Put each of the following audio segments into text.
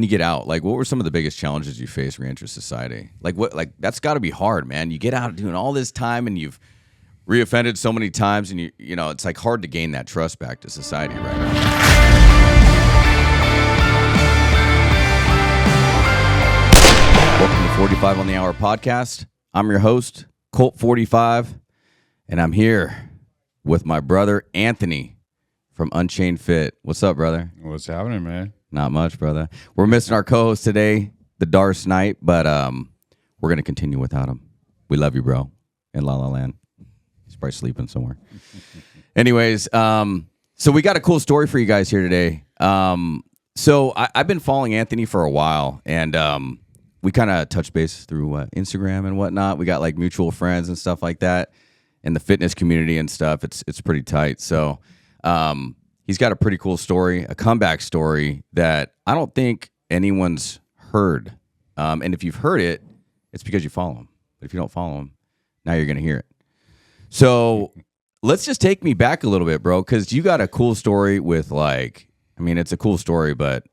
when you get out, like what were some of the biggest challenges you faced re-enter society? Like that's got to be hard, man. You get out doing all this time and you've reoffended so many times, and you know it's like hard to gain that trust back to society right now. Welcome to 45 on the Hour podcast. I'm your host, Colt 45, and I'm here with my brother Anthony from Unchained Fit. What's up, brother? What's happening, man? Not much, brother. We're missing our co-host today, the Darce Knight, but we're going to continue without him. We love you, bro, in La La Land. He's probably sleeping somewhere. Anyways, so we got a cool story for you guys here today. So I've been following Anthony for a while, and we kind of touch base through Instagram and whatnot. We got like mutual friends and stuff like that in the fitness community and stuff. It's pretty tight. So he's got a pretty cool story, a comeback story that I don't think anyone's heard. And if you've heard it, it's because you follow him. But if you don't follow him, now you're going to hear it. So let's just take me back a little bit, bro, because you got a cool story with it's a cool story, but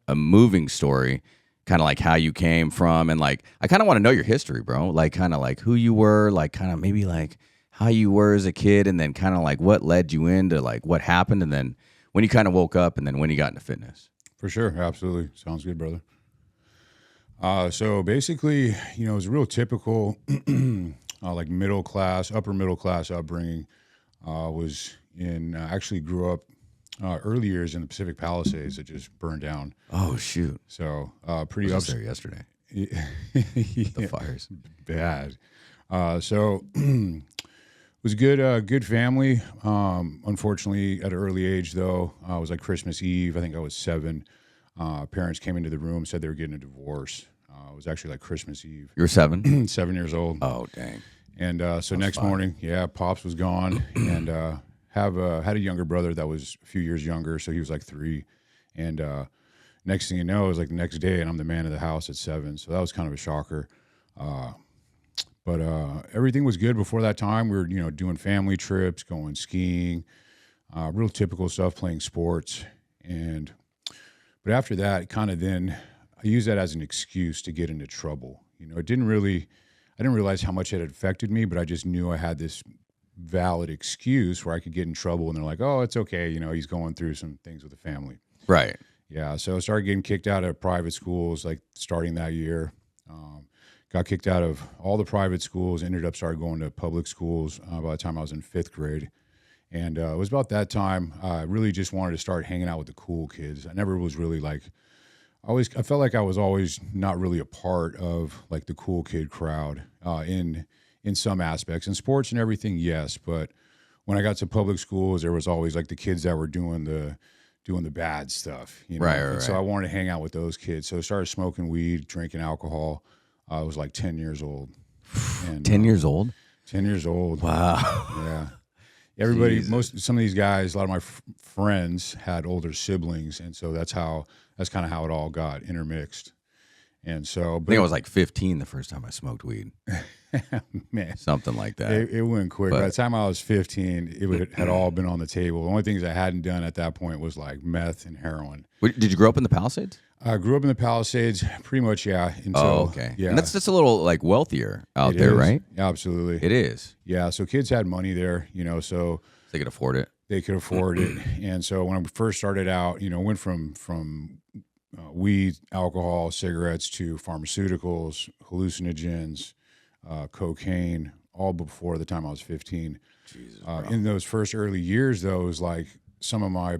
a moving story, kind of like how you came from. And like, I kind of want to know your history, bro, like kind of like who you were, like kind of maybe like how you were as a kid, and then kind of like what led you into like what happened, and then when you kind of woke up, and then when you got into fitness. For sure. Absolutely. Sounds good, brother. So basically, it was a real typical, like upper middle class upbringing. Actually grew up early years in the Pacific Palisades that just burned down. Oh, shoot. So pretty I was there yesterday. Yeah. The fires. Bad. So it was good family. Unfortunately, at an early age, though, it was like Christmas Eve. I think I was 7. Parents came into the room, said they were getting a divorce. It was actually like Christmas Eve. You were 7? 7 years old. Oh, dang. And so next morning, Pops was gone, and had a younger brother that was a few years younger, so he was like 3. And next thing you know, it was like the next day, and I'm the man of the house at 7. So that was kind of a shocker. But everything was good before that time. We were, doing family trips, going skiing, real typical stuff, playing sports. But after that, kind of then, I used that as an excuse to get into trouble. I didn't realize how much it had affected me, but I just knew I had this valid excuse where I could get in trouble, and they're like, oh, it's okay. He's going through some things with the family. Right. Yeah. So I started getting kicked out of private schools, like starting that year. Got kicked out of all the private schools, started going to public schools by the time I was in 5th grade. And it was about that time I really just wanted to start hanging out with the cool kids. I never was really I felt like I was always not really a part of like the cool kid crowd in some aspects. In sports and everything, yes. But when I got to public schools, there was always like the kids that were doing the bad stuff. Right. So I wanted to hang out with those kids. So I started smoking weed, drinking alcohol. I was like 10 years old. And, 10 years old? 10 years old. Wow. Yeah. Everybody, some of these guys, a lot of my friends had older siblings. And so that's kind of how it all got intermixed. And so, I think I was like 15 the first time I smoked weed. Man, something like that. It went quick. By the time I was 15, it had all been on the table. The only things I hadn't done at that point was like meth and heroin. Did you grow up in the Palisades? I grew up in the Palisades, pretty much, yeah. Okay. Yeah. And that's just a little like wealthier out there, right? Yeah, absolutely. It is. Yeah, so kids had money there, so they could afford it. They could afford it. And so when I first started out, went from weed, alcohol, cigarettes to pharmaceuticals, hallucinogens, cocaine, all before the time I was 15. Jesus, in those first early years, though, it was like some of my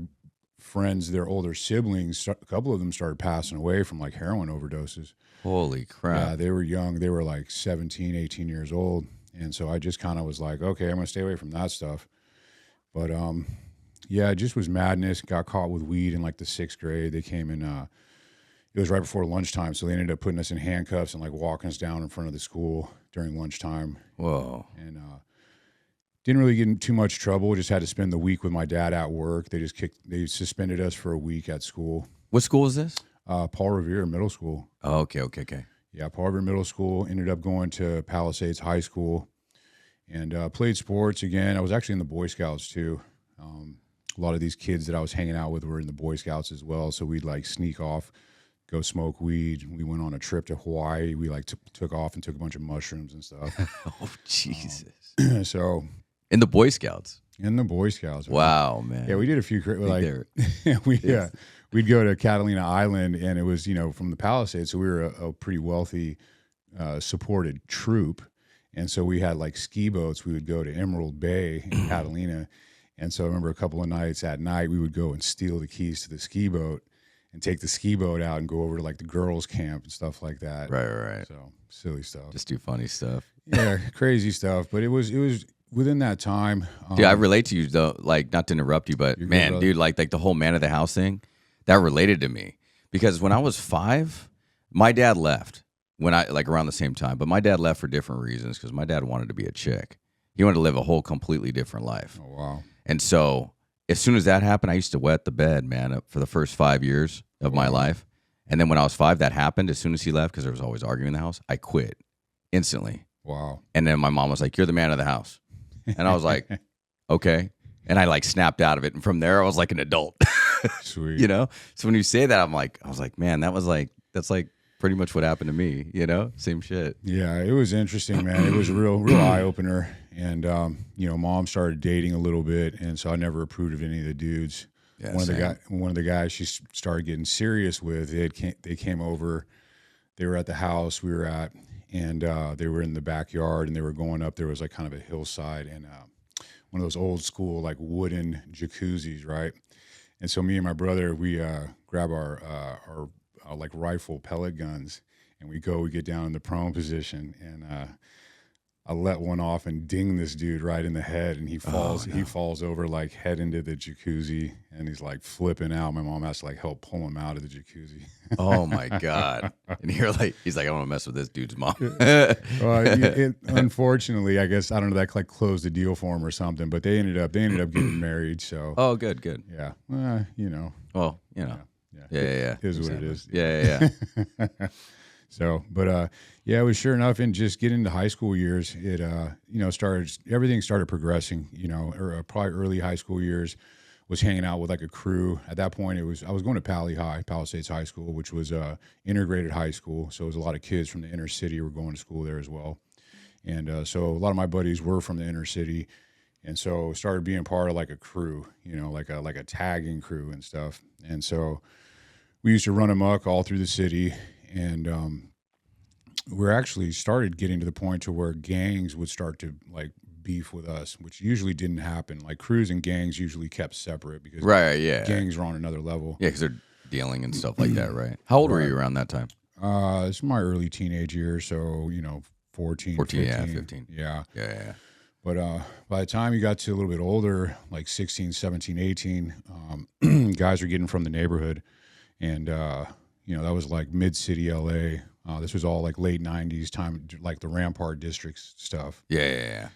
friends, their older siblings, a couple of them started passing away from like heroin overdoses. Holy crap. Yeah, they were young. They were like 17, 18 years old. And so I just kind of was like, okay, I'm going to stay away from that stuff. But it just was madness. Got caught with weed in like the 6th grade. They came in, it was right before lunchtime. So they ended up putting us in handcuffs and like walking us down in front of the school during lunchtime. Whoa. And didn't really get in too much trouble. Just had to spend the week with my dad at work. They suspended us for a week at school. What school is this? Paul Revere Middle School. Oh, okay. Yeah, Paul Revere Middle School. Ended up going to Palisades High School and played sports again. I was actually in the Boy Scouts too. A lot of these kids that I was hanging out with were in the Boy Scouts as well. So we'd like sneak off go smoke weed. We went on a trip to Hawaii. We like took off and took a bunch of mushrooms and stuff. Oh, Jesus. So In the Boy Scouts. in the Boy Scouts. Right? Wow, man. Yeah, we did a few like they're- we'd go to Catalina Island, and it was from the Palisades, so we were a pretty wealthy, supported troop, and so we had like ski boats. We would go to Emerald Bay in Catalina, and so I remember a couple of nights at night we would go and steal the keys to the ski boat and take the ski boat out and go over to like the girls' camp and stuff like that. Right. So silly stuff. Just do funny stuff. Yeah, crazy stuff. But it was within that time. Dude, I relate to you though. Like, not to interrupt you, but You're good, man, brother. dude, like the whole man of the house thing, that related to me because when I was 5, my dad left when I like around the same time, but my dad left for different reasons because my dad wanted to be a chick. He wanted to live a whole completely different life. Oh wow. And so as soon as that happened, I used to wet the bed, man, for the first 5 years of my life. And then when I was 5, that happened. As soon as he left, because there was always arguing in the house, I quit instantly. Wow. And then my mom was like, "You're the man of the house." And I was like, "Okay." And I like snapped out of it. And from there, I was like an adult, Sweet. So when you say that, I was like, man, that's like pretty much what happened to me, Same shit. Yeah, it was interesting, man. It was a real eye opener. And mom started dating a little bit, and so I never approved of any of the dudes. Yeah, One of the guys she started getting serious with, they came over. They were at the house we were at, and they were in the backyard, and they were going up. There was like kind of a hillside, and one of those old school like wooden jacuzzis, right? And so me and my brother, we grab our like rifle pellet guns, and we get down in the prone position, and I let one off and ding this dude right in the head, and he falls. He falls over like head into the jacuzzi, and he's like flipping out. My mom has to like help pull him out of the jacuzzi. Oh my God. And he's like, "I don't want to mess with this dude's mom." Well, unfortunately, I guess I don't know, that like closed the deal for him or something. But they ended up getting married. So Oh, good. yeah, Well, yeah. Yeah. It is what it is. Yeah. So, but it was sure enough. And just getting into high school years, it everything started progressing. Or probably early high school years, was hanging out with like a crew. At that point, I was going to Palisades High School, which was integrated high school. So it was a lot of kids from the inner city were going to school there as well. And so a lot of my buddies were from the inner city, and so started being part of like a crew, like a tagging crew and stuff. And so we used to run amok all through the city. And we're actually started getting to the point to where gangs would start to like beef with us, which usually didn't happen. Like crews and gangs usually kept separate because gangs were on another level. Yeah, because they're dealing and stuff like that, right? How old were you around that time? It's my early teenage years, so 14, 14, 15. yeah, 15. Yeah. But by the time you got to a little bit older, like 16, 17, 18, guys were getting from the neighborhood, and that was like mid-city LA. This was all like late 90s time, like the Rampart districts stuff. Yeah.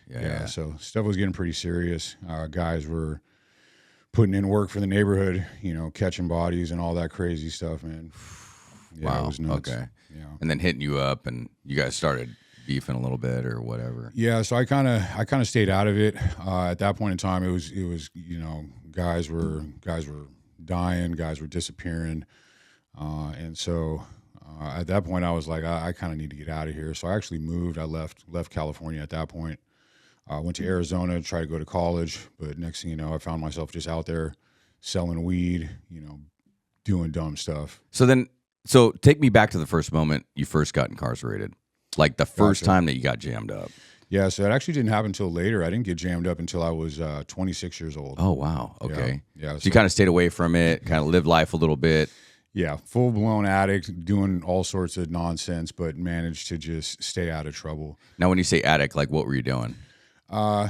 So stuff was getting pretty serious. Guys were putting in work for the neighborhood, catching bodies and all that crazy stuff, man. Yeah, Wow. It was nuts. Okay. Yeah. And then hitting you up, and you guys started beefing a little bit or whatever. Yeah, so I kind of stayed out of it. At that point in time, it was guys were dying, guys were disappearing. And so at that point, I was like, I kind of need to get out of here. So I actually moved. I left California at that point. Went to Arizona to try to go to college. But next thing you know, I found myself just out there selling weed, doing dumb stuff. So take me back to the first moment you first got incarcerated, like the first time that you got jammed up. Yeah, so it actually didn't happen until later. I didn't get jammed up until I was 26 years old. Oh, wow. Okay. Yeah. So you kind of stayed away from it, kind of lived life a little bit. Yeah, full-blown addict, doing all sorts of nonsense, but managed to just stay out of trouble. Now, when you say addict, like what were you doing? Cocaine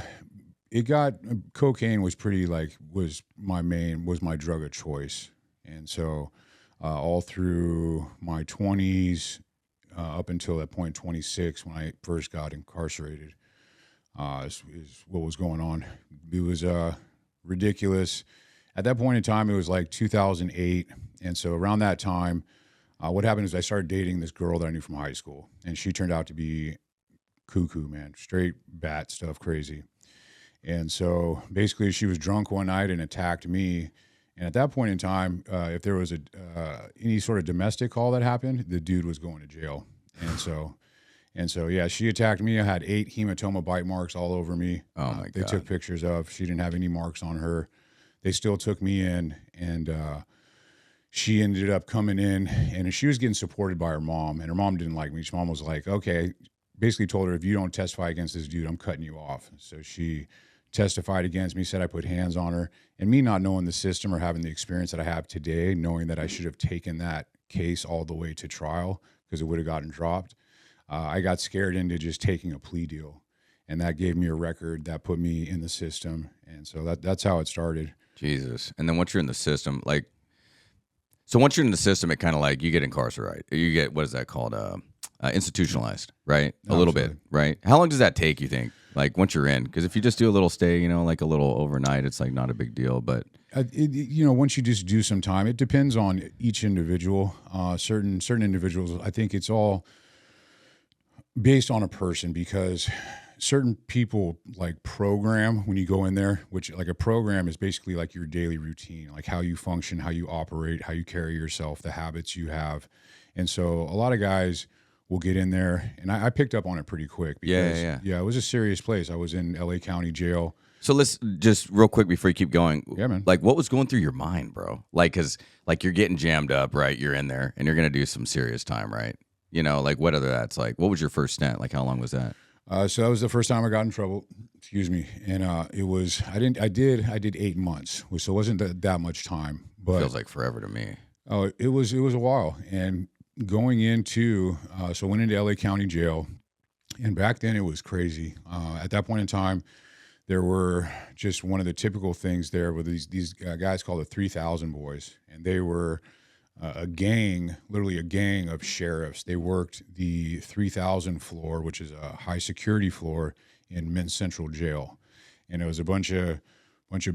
was my drug of choice. And so all through my 20s, up until that point, 26, when I first got incarcerated, is what was going on. It was ridiculous. At that point in time, it was like 2008. And so around that time, what happened is I started dating this girl that I knew from high school. And she turned out to be cuckoo, man, straight bat stuff, crazy. And so basically she was drunk one night and attacked me And at that point in time, if there was any sort of domestic call that happened, the dude was going to jail. And so, yeah, she attacked me. I had 8 hematoma bite marks all over me. Oh my They God. took pictures of. She didn't have any marks on her. They still took me in, and she ended up coming in, and she was getting supported by her mom, and her mom didn't like me. Her mom was like, okay, basically told her, if you don't testify against this dude, I'm cutting you off. So she testified against me, said I put hands on her, and me not knowing the system or having the experience that I have today, knowing that I should have taken that case all the way to trial because it would have gotten dropped, I got scared into just taking a plea deal, and that gave me a record that put me in the system, and so that's how it started. Jesus. And then once you're in the system, like, so once you're in the system, it kind of like you get incarcerated. You get, what is that called? Institutionalized, right? A little bit, right? How long does that take, you think? Like once you're in? Because if you just do a little stay, you know, like a little overnight, it's like not a big deal. But you know, once you just do some time, it depends on each individual. Certain individuals, I think it's all based on a person, because certain people like program when you go in there, which like a program is basically like your daily routine, like how you function, how you operate, how you carry yourself, the habits you have. And so a lot of guys will get in there, and I picked up on it pretty quick because yeah, it was a serious place. I was in LA County jail. so let's just real quick before you keep going. Yeah, man. Like what was going through your mind, bro? Like, cause like you're getting jammed up, right? You're in there and you're going to do some serious time, right? You know, like what other that's like, what was your first stint? Like how long was that? So that was the first time I got in trouble. Excuse me. And it was I did 8 months, so it wasn't that much time. But Feels like forever to me. oh, it was a while. And going into so I went into LA County Jail, and back then it was crazy. At that point in time, there were just one of the typical things there were these guys called the 3,000 boys, and they were a gang, literally a gang of sheriffs. They worked the 3,000 floor, which is a high security floor in Men's Central Jail. And it was a bunch of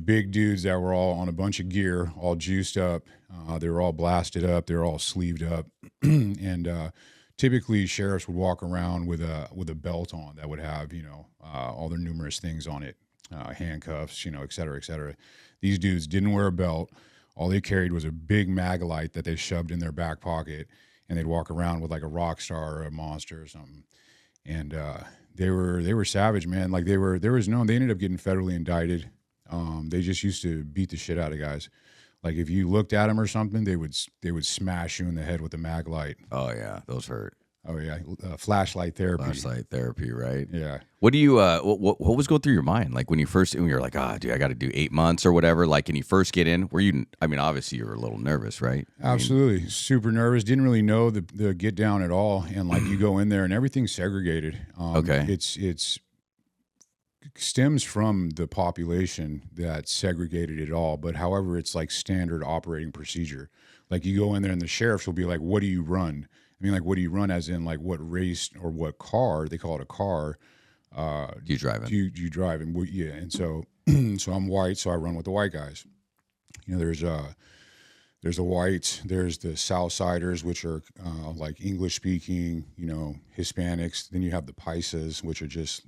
big dudes that were all on a bunch of gear, all juiced up. They were all blasted up. They were all sleeved up. And typically sheriffs would walk around with a belt on that would have, you know, all their numerous things on it, handcuffs, you know, et cetera, et cetera. These dudes didn't wear a belt. All they carried was a big Maglite that they shoved in their back pocket, and they'd walk around with like a rock star or a monster or something. And they were savage, man. Like they ended up getting federally indicted. They just used to beat the shit out of guys. Like if you looked at them or something, they would smash you in the head with a Maglite. Oh yeah, those hurt. Oh yeah, flashlight therapy. Flashlight therapy, right? Yeah. What do you what was going through your mind like when you're like, dude, I got to do 8 months or whatever? Like, when you first get in, were you? I mean, obviously you were a little nervous, right? Absolutely, super nervous. Didn't really know the get down at all, and like you go in there and everything's segregated. Okay. It's stems from the population that segregated it all, but however, it's like standard operating procedure. Like you go in there and the sheriffs will be like, "What do you run?" I mean, like, what do you run? As in, like, what race or what car? They call it a car. Do you drive it? You drive, and yeah. And so, so I'm white, so I run with the white guys. You know, there's the whites, there's the Southsiders, which are like English speaking, you know, Hispanics. Then you have the Paisas, which are just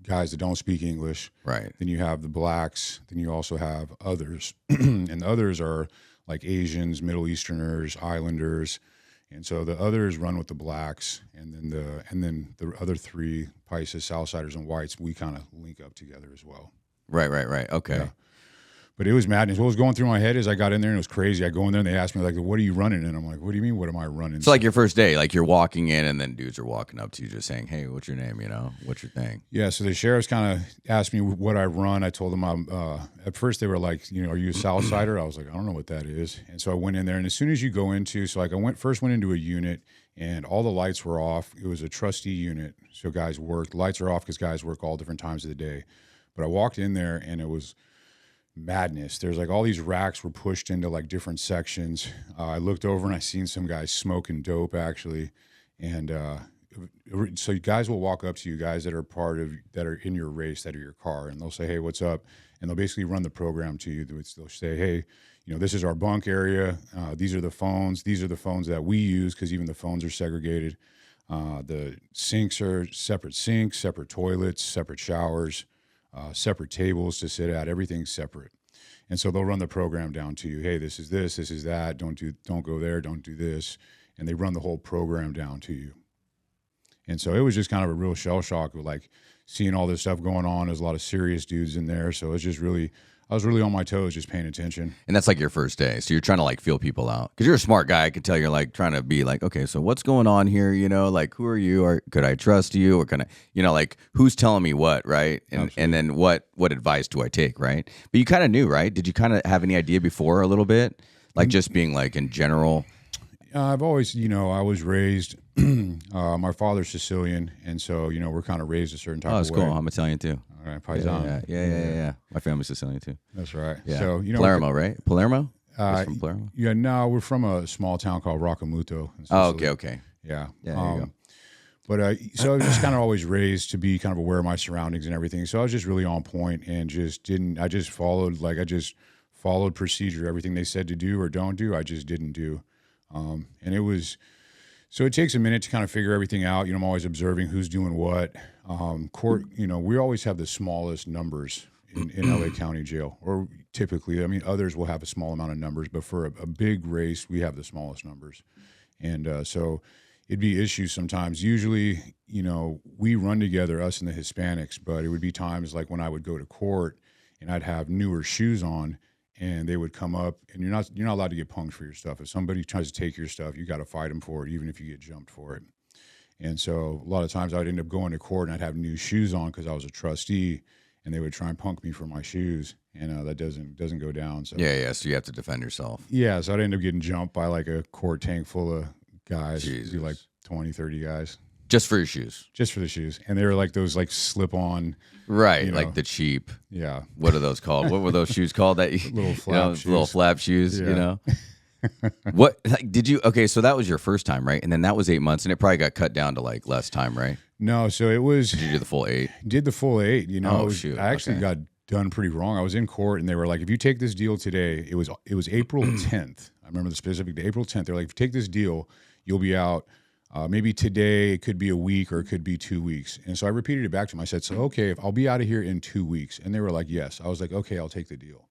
guys that don't speak English. Right. Then you have the blacks. Then you also have others, and the others are like Asians, Middle Easterners, Islanders. And so the others run with the blacks, and then the other 3, Paisas, Southsiders, and whites, we kind of link up together as well. Right. Okay. Yeah. But it was madness. What was going through my head is I got in there and it was crazy. I go in there and they asked me like, "What are you running?" And I'm like, "What do you mean? What am I running?" So like your first day, like you're walking in and then dudes are walking up to you just saying, "Hey, what's your name? You know, what's your thing?" Yeah. So the sheriffs kind of asked me what I run. I told them I'm. At first they were like, "You know, are you a Southsider?" I was like, "I don't know what that is." And so I went in there, and as soon as you go into, so like I went into a unit, and all the lights were off. It was a trustee unit, so guys worked. Lights are off because guys work all different times of the day. But I walked in there, and it was madness. There's like all these racks were pushed into like different sections. I looked over and I seen some guys smoking dope actually, and so guys will walk up to you, guys that are in your race, that are your car, and they'll say, "Hey, what's up?" And they'll basically run the program to you. They'll say, "Hey, you know, this is our bunk area. These are the phones. These are the phones that we use because even the phones are segregated. The sinks are separate sinks, separate toilets, separate showers, separate tables to sit at. Everything's separate." And so they'll run the program down to you. Hey, this is that. Don't go there. Don't do this. And they run the whole program down to you. And so it was just kind of a real shell shock of like seeing all this stuff going on. There's a lot of serious dudes in there. So it's just really, I was really on my toes, just paying attention. And that's like your first day. So you're trying to like feel people out because you're a smart guy. I can tell you're like trying to be like, okay, so what's going on here? You know, like who are you? Or could I trust you? Or kind of, you know, like who's telling me what, right? And then what advice do I take, right? But you kind of knew, right? Did you kind of have any idea before a little bit? Like just being like in general? I've always, I was raised, my father's Sicilian. And so, we're kind of raised a certain type of way. Oh, that's cool. I'm Italian too. All right, Paisan. Yeah. My family's Sicilian too. That's right. Yeah. So, Palermo, right? Palermo? From Palermo? Yeah, no, we're from a small town called Roccamuto. Oh, okay. Yeah. Yeah, there you go. But so I was just kind of always raised to be kind of aware of my surroundings and everything. So I was just really on point and I just followed procedure. Everything they said to do or don't do, I just didn't do. So it takes a minute to kind of figure everything out. I'm always observing who's doing what. Court, we always have the smallest numbers in LA County Jail, or typically, others will have a small amount of numbers, but for a big race, we have the smallest numbers. And so it'd be issues sometimes. Usually, we run together, us and the Hispanics, but it would be times like when I would go to court and I'd have newer shoes on, and they would come up, and you're not allowed to get punked for your stuff. If somebody tries to take your stuff, you got to fight them for it, even if you get jumped for it. And so a lot of times I would end up going to court, and I'd have new shoes on because I was a trustee, and they would try and punk me for my shoes, and that doesn't go down. So Yeah. So you have to defend yourself. Yeah, so I'd end up getting jumped by like a court tank full of guys, Jesus. like 20, 30 guys. Just for your shoes. Just for the shoes. And they were like those like slip-on. Right, like the cheap. Yeah. What are those called? What were those shoes called? That little flap shoes. Little flap shoes, Yeah. What did you? Okay, so that was your first time, right? And then that was 8 months, and it probably got cut down to like less time, right? No, so it was. Did you do the full 8? Did the full 8? Shoot. I actually got done pretty wrong. I was in court, and they were like, "If you take this deal today," it was April 10th. I remember the specific day, April 10th. They're like, "If you take this deal, you'll be out." Maybe today, it could be a week or it could be 2 weeks. And so I repeated it back to them. I said, so, okay, if I'll be out of here in 2 weeks. And they were like, yes. I was like, okay, I'll take the deal.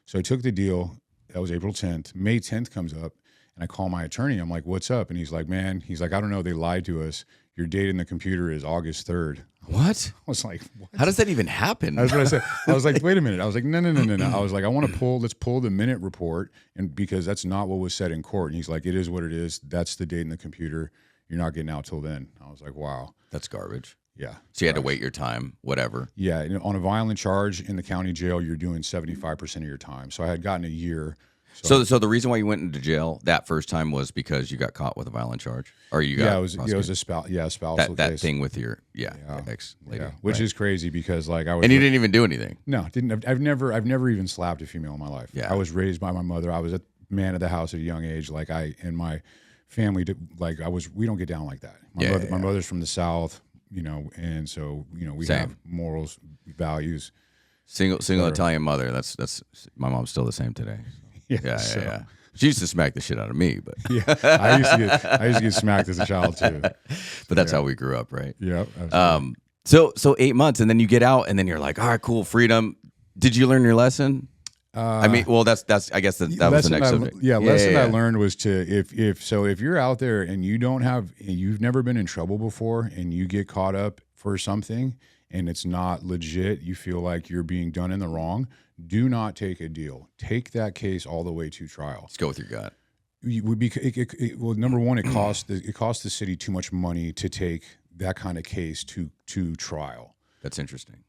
So I took the deal. That was April 10th. May 10th comes up, and I call my attorney. I'm like, what's up? And he's like, I don't know. They lied to us. Your date in the computer is August 3rd. What? I was like, what? How does that even happen? That's what I said. I was like, wait a minute. I was like, no. I was like, let's pull the minute report, and because that's not what was said in court. And he's like, it is what it is. That's the date in the computer. You're not getting out till then. I was like, wow. That's garbage. Yeah. So you had to wait your time, whatever. Yeah. On a violent charge in the county jail, you're doing 75% of your time. So I had gotten a year. So the reason why you went into jail that first time was because you got caught with a violent charge, or you got it was a spousal that case. thing with your ex lady, which is crazy because like I was. And you didn't even do anything. No, didn't. I've never even slapped a female in my life. Yeah. I was raised by my mother. I was a man of the house at a young age. Like and my family did, we don't get down like that. My mother's from the South, and so we have morals, values. Single Italian mother. That's my mom's still the same today. Yeah. She used to smack the shit out of me, but I used to get smacked as a child too. But that's how we grew up, right? Yeah. So 8 months, and then you get out, and then you're like, all right, cool, freedom. Did you learn your lesson? That's I guess that was the next subject. Lesson I learned was to if you're out there and you've never been in trouble before, and you get caught up for something and it's not legit, you feel like you're being done in the wrong, do not take a deal. Take that case all the way to trial. Let's go with your gut. Well, number one, it costs the city too much money to take that kind of case to trial. That's interesting.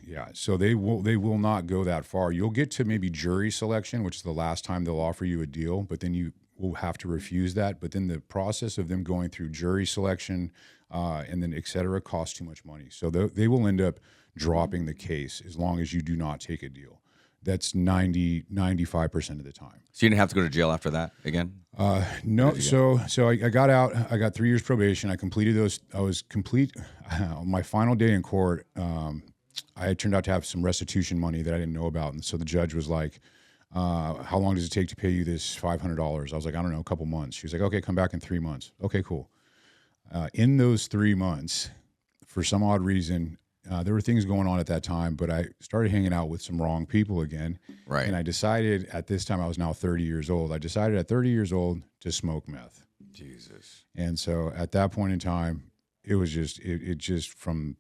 Yeah. So they will not go that far. You'll get to maybe jury selection, which is the last time they'll offer you a deal, but then you will have to refuse that. But then the process of them going through jury selection and then et cetera costs too much money. So they will end up dropping the case as long as you do not take a deal. That's 95% of the time. So you didn't have to go to jail after that again? No. So I got out. I got 3 years probation. I completed those. I was complete. On my final day in court, I turned out to have some restitution money that I didn't know about. And so the judge was like, how long does it take to pay you this $500? I was like, I don't know, a couple months. She was like, okay, come back in 3 months. Okay, cool. In those 3 months, for some odd reason, there were things going on at that time, but I started hanging out with some wrong people again. Right. And I decided at this time, I was now 30 years old. I decided at 30 years old to smoke meth. Jesus. And so at that point in time, it was just, it just from.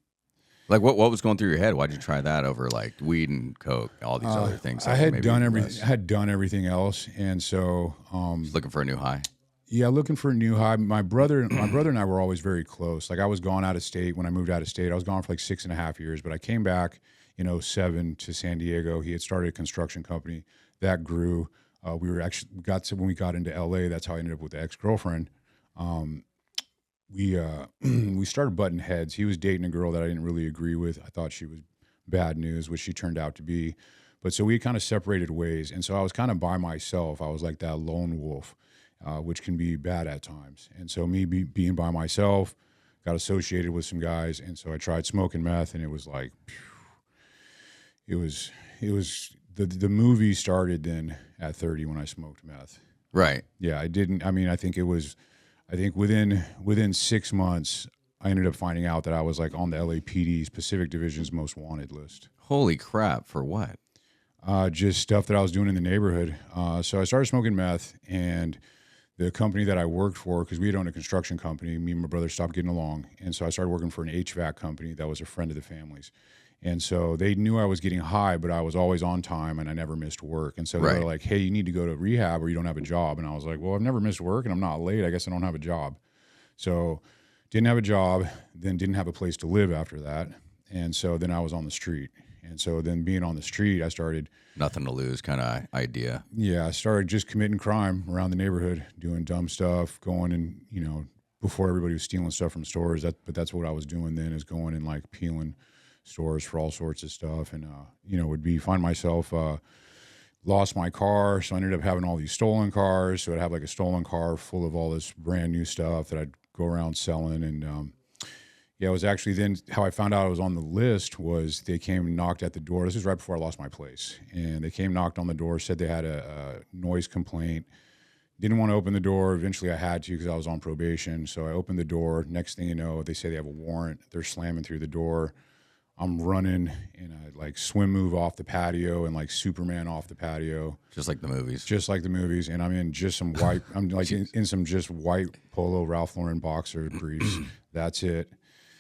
Like what was going through your head? Why'd you try that over like weed and coke, all these other things? I had done everything. I had done everything else. And so, just looking for a new high. Yeah, looking for a new high. My brother and I were always very close. Like I was gone out of state when I moved out of state. I was gone for like 6.5 years, but I came back in 2007 to San Diego. He had started a construction company that grew. We were actually when we got into LA. That's how I ended up with the ex-girlfriend. We started butting heads. He was dating a girl that I didn't really agree with. I thought she was bad news, which she turned out to be. But so we kind of separated ways, and so I was kind of by myself. I was like that lone wolf. Which can be bad at times. And so me being by myself, got associated with some guys, and so I tried smoking meth, and it was like, it was the movie started then at 30 when I smoked meth. Right. Yeah, I didn't. I mean, I think within 6 months, I ended up finding out that I was like on the LAPD's Pacific Division's most wanted list. Holy crap! For what? Just stuff that I was doing in the neighborhood. So I started smoking meth, and the company that I worked for, because we had owned a construction company, me and my brother stopped getting along. And so I started working for an HVAC company that was a friend of the family's. And so they knew I was getting high, but I was always on time and I never missed work. And so they were like, hey, you need to go to rehab or you don't have a job. And I was like, well, I've never missed work and I'm not late. I guess I don't have a job. So didn't have a job, then didn't have a place to live after that. And so then I was on the street. And so then being on the street, I started... Nothing to lose kind of idea. Yeah, I started just committing crime around the neighborhood, doing dumb stuff, going and, before everybody was stealing stuff from stores. But that's what I was doing then, is going and like peeling stores for all sorts of stuff. And, find myself, lost my car. So I ended up having all these stolen cars. So I'd have like a stolen car full of all this brand new stuff that I'd go around selling. And, it was actually then how I found out I was on the list was they came and knocked at the door. This was right before I lost my place. And they came, knocked on the door, said they had a noise complaint. Didn't want to open the door. Eventually I had to because I was on probation. So I opened the door. Next thing you know, they say they have a warrant. They're slamming through the door. I'm running and I like swim move off the patio and like Superman off the patio. Just like the movies. Just like the movies. And I'm in just some white, I'm like in some just white polo Ralph Lauren boxer briefs. That's it.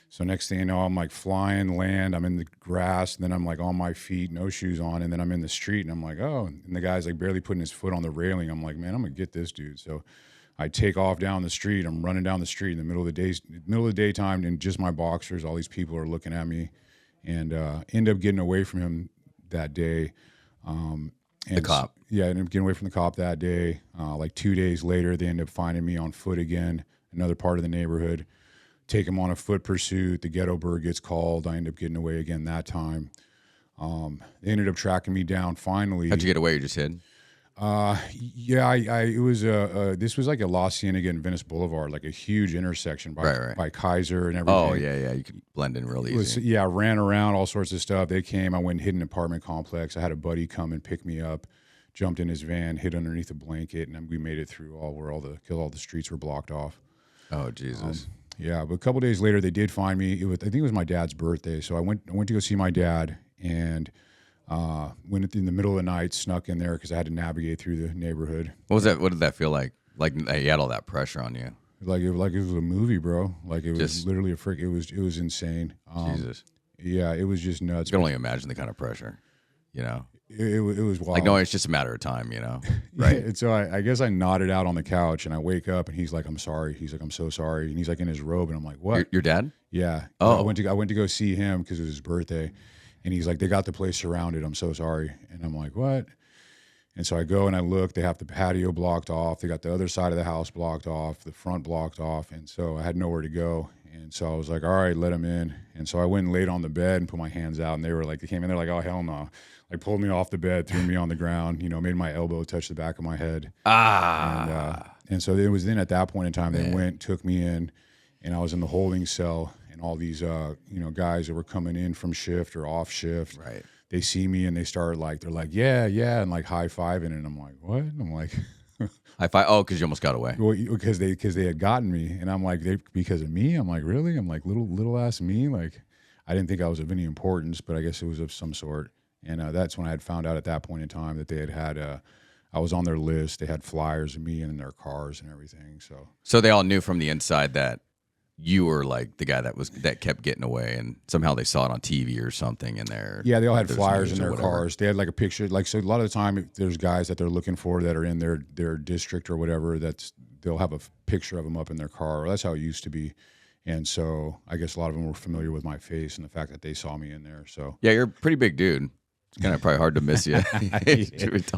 So next thing you know, I'm like flying land. I'm in the grass. And then I'm like on my feet, no shoes on. And then I'm in the street and I'm like, oh, and the guy's like barely putting his foot on the railing. I'm like, man, I'm going to get this dude. So I take off down the street. I'm running down the street in the middle of the daytime in just my boxers. All these people are looking at me and end up getting away from him that day. And the cop. Yeah, I ended up getting away from the cop that day. Like 2 days later, they end up finding me on foot again, another part of the neighborhood. Take him on a foot pursuit. The ghetto bird gets called. I end up getting away again that time. They ended up tracking me down finally. How'd you get away? You just hid? It was this was like a La Cienega and Venice Boulevard, like a huge intersection by Kaiser and everything. Oh, yeah. You could blend in real easy. I ran around, all sorts of stuff. They came. I went and hid in an apartment complex. I had a buddy come and pick me up, jumped in his van, hid underneath a blanket, and we made it through all the streets were blocked off. Oh, Jesus. Yeah, but a couple days later, they did find me. I think it was my dad's birthday, so I went to go see my dad, and went in the middle of the night, snuck in there because I had to navigate through the neighborhood. What was that? What did that feel like? Like you had all that pressure on you? Like it was a movie, bro. Like it was literally a freak. It was insane. Jesus. Yeah, it was just nuts. You can only imagine the kind of pressure, It was wild. Like, no, it's just a matter of time, Right. And so I guess I nodded out on the couch and I wake up and he's like, I'm sorry. He's like, I'm so sorry. And he's like in his robe and I'm like, what? Your dad? Yeah. Oh. I went to go see him because it was his birthday. And he's like, they got the place surrounded. I'm so sorry. And I'm like, what? And so I go and I look. They have the patio blocked off. They got the other side of the house blocked off, the front blocked off. And so I had nowhere to go. And so I was like, all right, let him in. And so I went and laid on the bed and put my hands out. And they came in there like, oh, hell no. Like pulled me off the bed, threw me on the ground, made my elbow touch the back of my head. And so it was then at that point in time, they went, took me in, and I was in the holding cell. And all these, guys that were coming in from shift or off shift, right? They see me and they start they're like, yeah, and like high fiving, and I'm like, what? And I'm like, high five? Oh, because you almost got away. Well, because they had gotten me, and I'm like, because of me? I'm like, really? I'm like, little ass me? Like, I didn't think I was of any importance, but I guess it was of some sort. And that's when I had found out at that point in time that they had I was on their list. They had flyers of me in their cars and everything. So they all knew from the inside that you were like the guy that kept getting away, and somehow they saw it on TV or something in there. Yeah, they all had flyers in their cars. They had like a picture. Like, so a lot of the time, if there's guys that they're looking for that are in their district or whatever, they'll have a picture of them up in their car. That's how it used to be. And so I guess a lot of them were familiar with my face and the fact that they saw me in there. So yeah, you're a pretty big dude. It's kind of probably hard to miss you.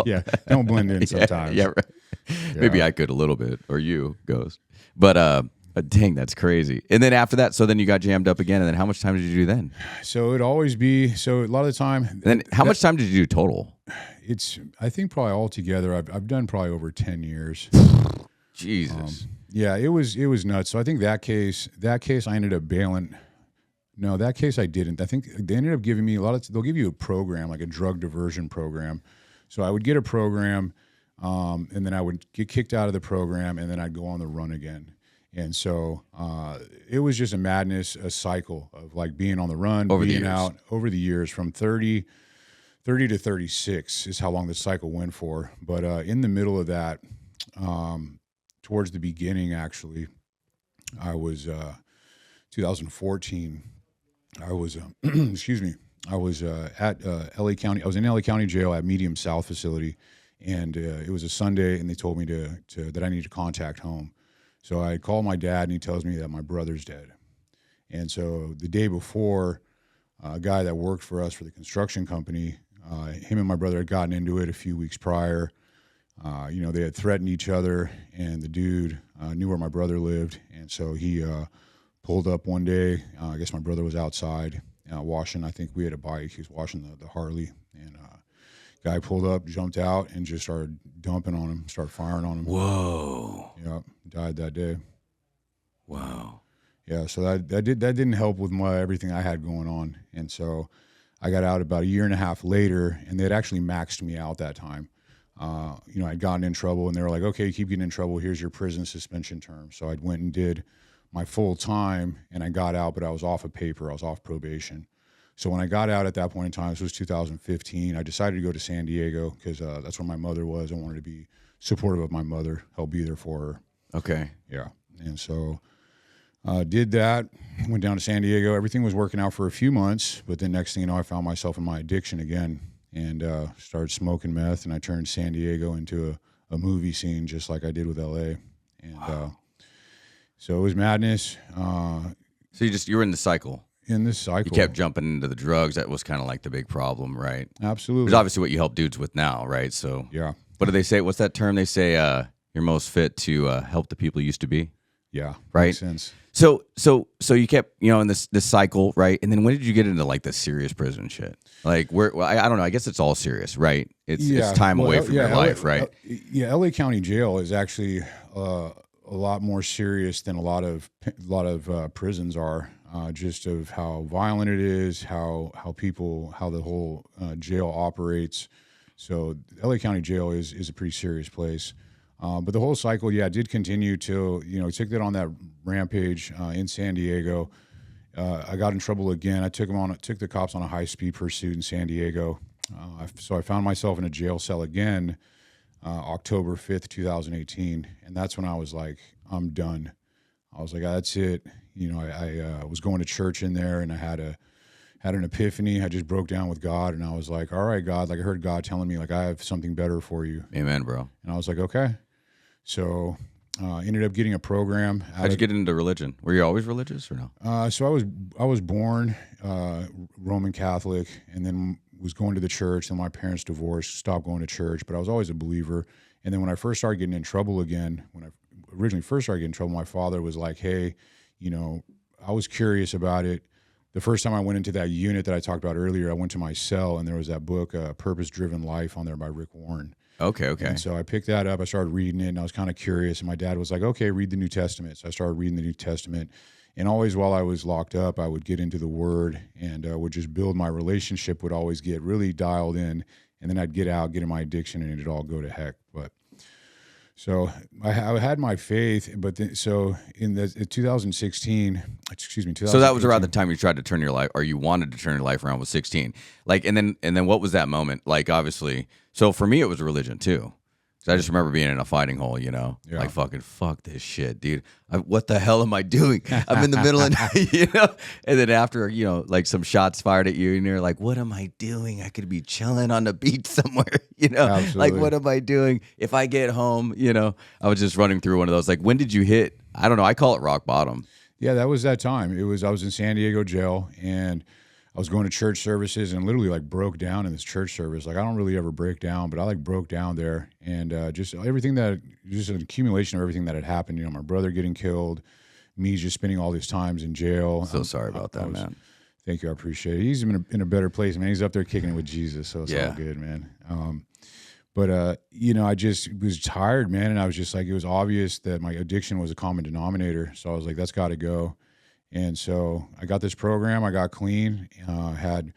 Yeah, don't blend in sometimes. Yeah, right. Yeah. Maybe I could a little bit, or you, Ghost. But dang, that's crazy. And then after that, so then you got jammed up again. And then how much time did you do then? So it'd always be, so a lot of the time. And then how much time did you do total? I think probably altogether, I've done probably over 10 years. Jesus. Yeah, it was nuts. So I think that case I ended up bailing. No, that case I didn't. I think they ended up giving me they'll give you a program, like a drug diversion program. So I would get a program, and then I would get kicked out of the program, and then I'd go on the run again. And so it was just a madness, a cycle of like being on the run, being out over the years from 30 to 36 is how long the cycle went for. But in the middle of that, towards the beginning, actually, I was 2014. I was excuse me. I was at LA County. I was in LA County Jail at Medium South facility, and it was a Sunday, and they told me that I needed to contact home. So I called my dad, and he tells me that my brother's dead. And so the day before, a guy that worked for us for the construction company, him and my brother had gotten into it a few weeks prior. They had threatened each other, and the dude knew where my brother lived, and so he pulled up one day. I guess my brother was outside washing. I think we had a bike. He was washing the Harley, and guy pulled up, jumped out, and just started dumping on him, started firing on him. Whoa. Yeah, died that day. Wow. Yeah, so that didn't help with everything I had going on, and so I got out about a year and a half later, and they had actually maxed me out that time. I'd gotten in trouble, and they were like, okay, you keep getting in trouble, here's your prison suspension term. So I went and did my full time, and I got out, but I was off of paper. I was off probation. So when I got out at that point in time, this was 2015, I decided to go to San Diego because that's where my mother was. I wanted to be supportive of my mother, help be there for her. Okay. Yeah. And so did that, went down to San Diego. Everything was working out for a few months, but then next thing you know, I found myself in my addiction again, and started smoking meth, and I turned San Diego into a movie scene just like I did with LA. And wow. So it was madness. So you were in the cycle. In this cycle. You kept jumping into the drugs. That was kind of like the big problem, right? Absolutely. It's obviously what you help dudes with now, right? So yeah. What do they say? What's that term? They say you're most fit to help the people you used to be. Yeah. Right. Makes sense. So you kept, in this cycle, right? And then when did you get into like the serious prison shit? Like I don't know. I guess it's all serious, right? It's time away from your life, right? LA County Jail is actually a lot more serious than a lot of prisons are. Just of how violent it is, how the whole jail operates. So LA County Jail is a pretty serious place. But the whole cycle, did continue till, took that on that rampage in San Diego. I got in trouble again. I took the cops on a high-speed pursuit in San Diego. So I found myself in a jail cell again, October 5th, 2018. And that's when I was like, I'm done. I was like, that's it. I was going to church in there, and I had an epiphany. I just broke down with God, and I was like, all right, God, like I heard God telling me, like, I have something better for you. Amen, bro. And I was like, okay. So ended up getting a program. How'd you get into religion? Were you always religious or no? So I was born Roman Catholic, and then was going to the church. Then my parents divorced, stopped going to church, but I was always a believer. And then when I first started getting in trouble again, when I originally first started getting in trouble, my father was like, hey, I was curious about it. The first time I went into that unit that I talked about earlier, I went to my cell, and there was that book, Purpose Driven Life, on there by Rick Warren. Okay. And so I picked that up. I started reading it, and I was kind of curious. And my dad was like, okay, read the New Testament. So I started reading the New Testament. And always while I was locked up, I would get into the Word and would just build my relationship, would always get really dialed in. And then I'd get out, get in my addiction, and it'd all go to heck. But So I had my faith, but so in 2016, excuse me, So that was around the time you tried to turn your life, or you wanted to turn your life around, was 16. Like, and then what was that moment? Like, obviously, so for me, it was religion too. So I just remember being in a fighting hole, like fucking fuck this shit, dude. What the hell am I doing? I'm in the middle of night, And then after, like some shots fired at you, and you're like, what am I doing? I could be chilling on the beach somewhere, Absolutely. Like, what am I doing? If I get home, I was just running through one of those. Like, when did you hit? I don't know. I call it rock bottom. Yeah, that was that time. I was in San Diego jail, and I was going to church services and literally like broke down in this church service. Like, I don't really ever break down, but I like broke down there, and just an accumulation of everything that had happened. My brother getting killed, me just spending all these times in jail. So sorry about that, man. Thank you. I appreciate it. He's in a better place, man. He's up there kicking it with Jesus. So it's all good, man. But I just was tired, man. And I was just like, it was obvious that my addiction was a common denominator. So I was like, that's got to go. And so I got this program. I got clean, had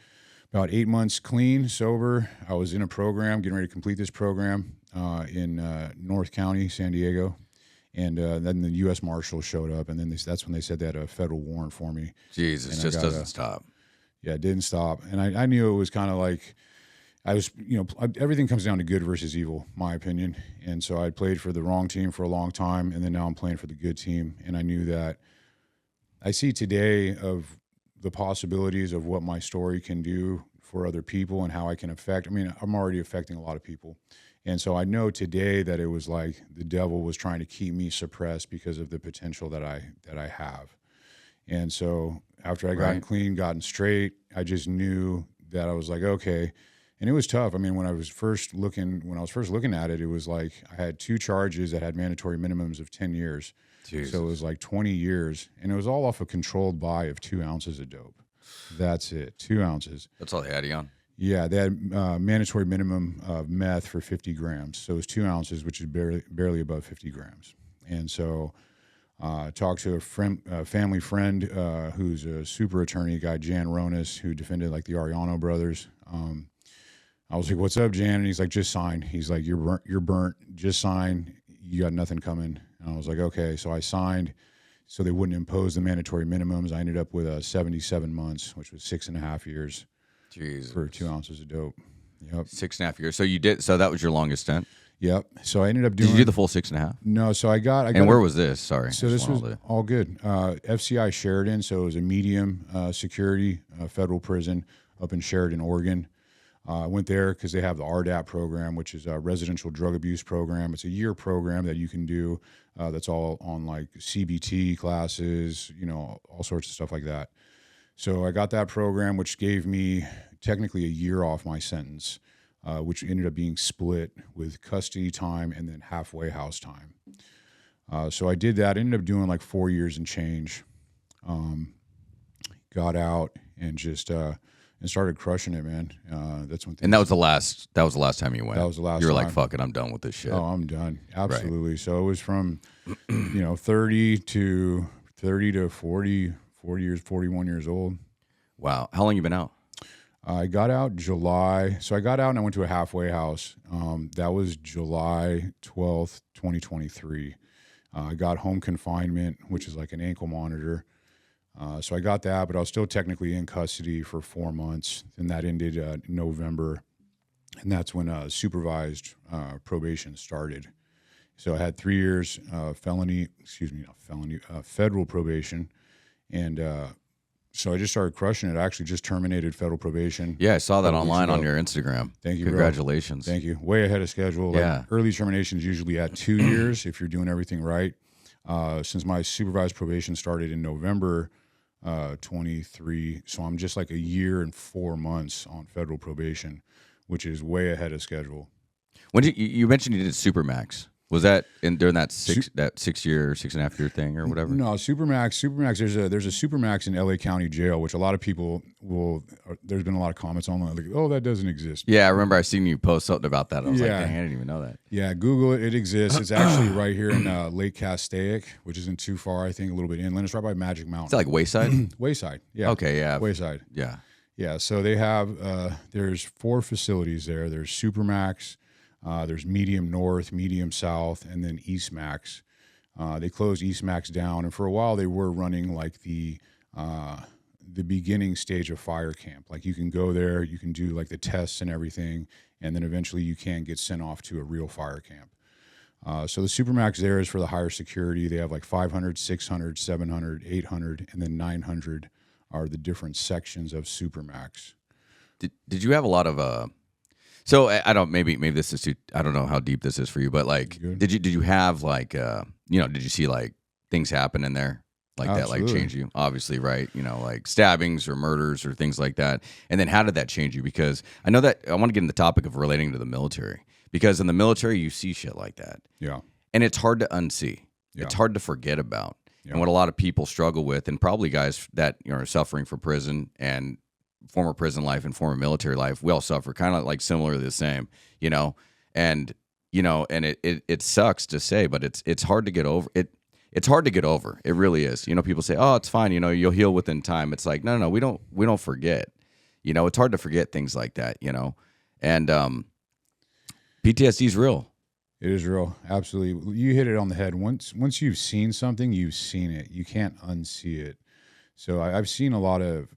about 8 months clean, sober. I was in a program, getting ready to complete this program in North County, San Diego. And then the U.S. Marshals showed up, and then that's when they said they had a federal warrant for me. Jesus, just doesn't stop. Yeah, it didn't stop. And I knew it was kind of like, everything comes down to good versus evil, my opinion. And so I played for the wrong team for a long time, and then now I'm playing for the good team. And I knew that I see today of the possibilities of what my story can do for other people and how I can affect. I'm already affecting a lot of people. And so I know today that it was like the devil was trying to keep me suppressed because of the potential that I have. And so after I gotten clean, gotten straight, I just knew that I was like, okay. And it was tough. When I was first looking at it, it was like I had 2 charges that had mandatory minimums of 10 years. Jesus. So it was like 20 years, and it was all off a controlled buy of 2 ounces of dope. That's it, 2 ounces. That's all they had you on? Yeah, they had mandatory minimum of meth for 50 grams. So it was 2 ounces, which is barely above 50 grams. And so talked to a family friend who's a super attorney, guy Jan Ronas, who defended like the Ariano brothers. I was like, what's up, Jan? And he's like, just sign. He's like, you're burnt. Just sign. You got nothing coming. And I was like, okay. So I signed so they wouldn't impose the mandatory minimums. I ended up with 77 months, which was 6.5 years. Jesus. For 2 ounces of dope. Yep. 6.5 years. So that was your longest stint? Yep. So I ended up doing. Did you do the full 6.5? No. So I got. And where was this? Sorry. So this was all good. FCI Sheridan. So it was a medium security federal prison up in Sheridan, Oregon. I went there because they have the RDAP program, which is a residential drug abuse program. It's a year program that you can do. That's all on like CBT classes, all sorts of stuff like that. So I got that program, which gave me technically a year off my sentence, which ended up being split with custody time and then halfway house time. So I did that. Ended up doing like 4 years and change. Got out and just and started crushing it, man. That's when. And that was the last. That was the last time you went. That was the last. You were time. like, "Fuck it, I'm done with this shit." Oh, I'm done. Absolutely. Right. So it was from, 30 to 40 years, 41 years old. Wow. How long you been out? I got out July. So I got out and I went to a halfway house. That was July 12th, 2023. I got home confinement, which is like an ankle monitor. So I got that, but I was still technically in custody for 4 months. And that ended in November. And that's when supervised probation started. So I had 3 years federal probation. And so I just started crushing it. I actually just terminated federal probation. Yeah, I saw that online on your Instagram. Thank you, Congratulations. Bro. Thank you. Way ahead of schedule. Yeah. Like early termination is usually at 2 years if you're doing everything right. Since my supervised probation started in November 23, so I'm just like a year and 4 months on federal probation, which is way ahead of schedule. When you mentioned you did Supermax? Was that during that 6 year, 6.5 year thing or whatever? No, Supermax. There's a Supermax in LA County Jail, which a lot of people will. There's been a lot of comments online like, "Oh, that doesn't exist." Yeah, I remember I seen you post something about that. I was like, "Dang, I didn't even know that." Yeah, Google it. It exists. It's actually right here in Lake Castaic, which isn't too far. I think a little bit inland. It's right by Magic Mountain. Is that like Wayside? Wayside. Yeah. Okay. Yeah. Wayside. Yeah. Yeah. So they have. There's 4 facilities there. There's Supermax. There's medium north, medium south, and then East Max. They closed East Max down, and for a while they were running like the beginning stage of fire camp. Like you can go there, you can do like the tests and everything, and then eventually you can get sent off to a real fire camp. So the Supermax there is for the higher security. They have like 500, 600, 700, 800, and then 900 are the different sections of Supermax. Did you have a lot of so I don't maybe this is too, I don't know how deep this is for you, but like did you have like did you see like things happen in there like Absolutely. that like change you? Obviously, right? Like stabbings or murders or things like that. And then how did that change you? Because I know that I want to get in the topic of relating to the military, because in the military you see shit like that. Yeah. And it's hard to unsee. Yeah. It's hard to forget about. Yeah. And what a lot of people struggle with, and probably guys that are suffering from prison and former prison life and former military life, we all suffer kind of like similar to the same, and it sucks to say, but it's hard to get over it. It's hard to get over. It really is. People say, "Oh, it's fine. You'll heal within time." It's like, no, we don't forget. It's hard to forget things like that. And PTSD is real. It is real. Absolutely. You hit it on the head. Once you've seen something, you've seen it. You can't unsee it. So I've seen a lot of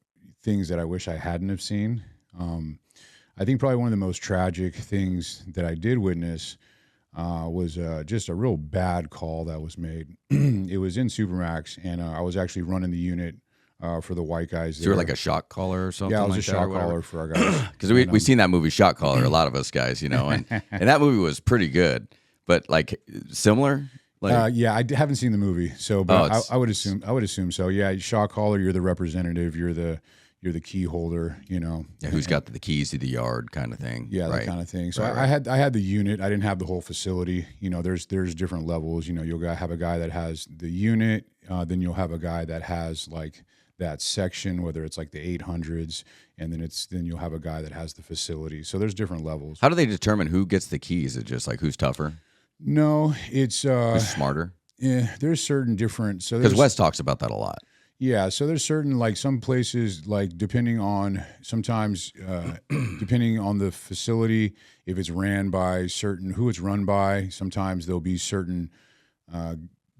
things that I wish I hadn't have seen. I think probably one of the most tragic things that I did witness was just a real bad call that was made. It was in Supermax, and I was actually running the unit for the white guys. So you're like a shot caller or something? Yeah, I was like a shot caller for our guys. Because we've seen that movie Shot Caller, a lot of us guys, and that movie was pretty good, but like similar. Yeah, I haven't seen the movie, so but I would assume so. Yeah, shot caller, you're the representative, you're the key holder, Yeah, who's got the keys to the yard kind of thing. Yeah, right? That kind of thing. So right. I had the unit. I didn't have the whole facility. There's different levels. You'll have a guy that has the unit. Then you'll have a guy that has like that section, whether it's like the 800s, and then you'll have a guy that has the facility. So there's different levels. How do they determine who gets the keys? Is it just like who's tougher? No, it's who's smarter. Yeah, there's certain different. So because Wes talks about that a lot. Yeah, so there's certain, like some places, like depending on the facility, if it's ran by who it's run by, sometimes there'll be certain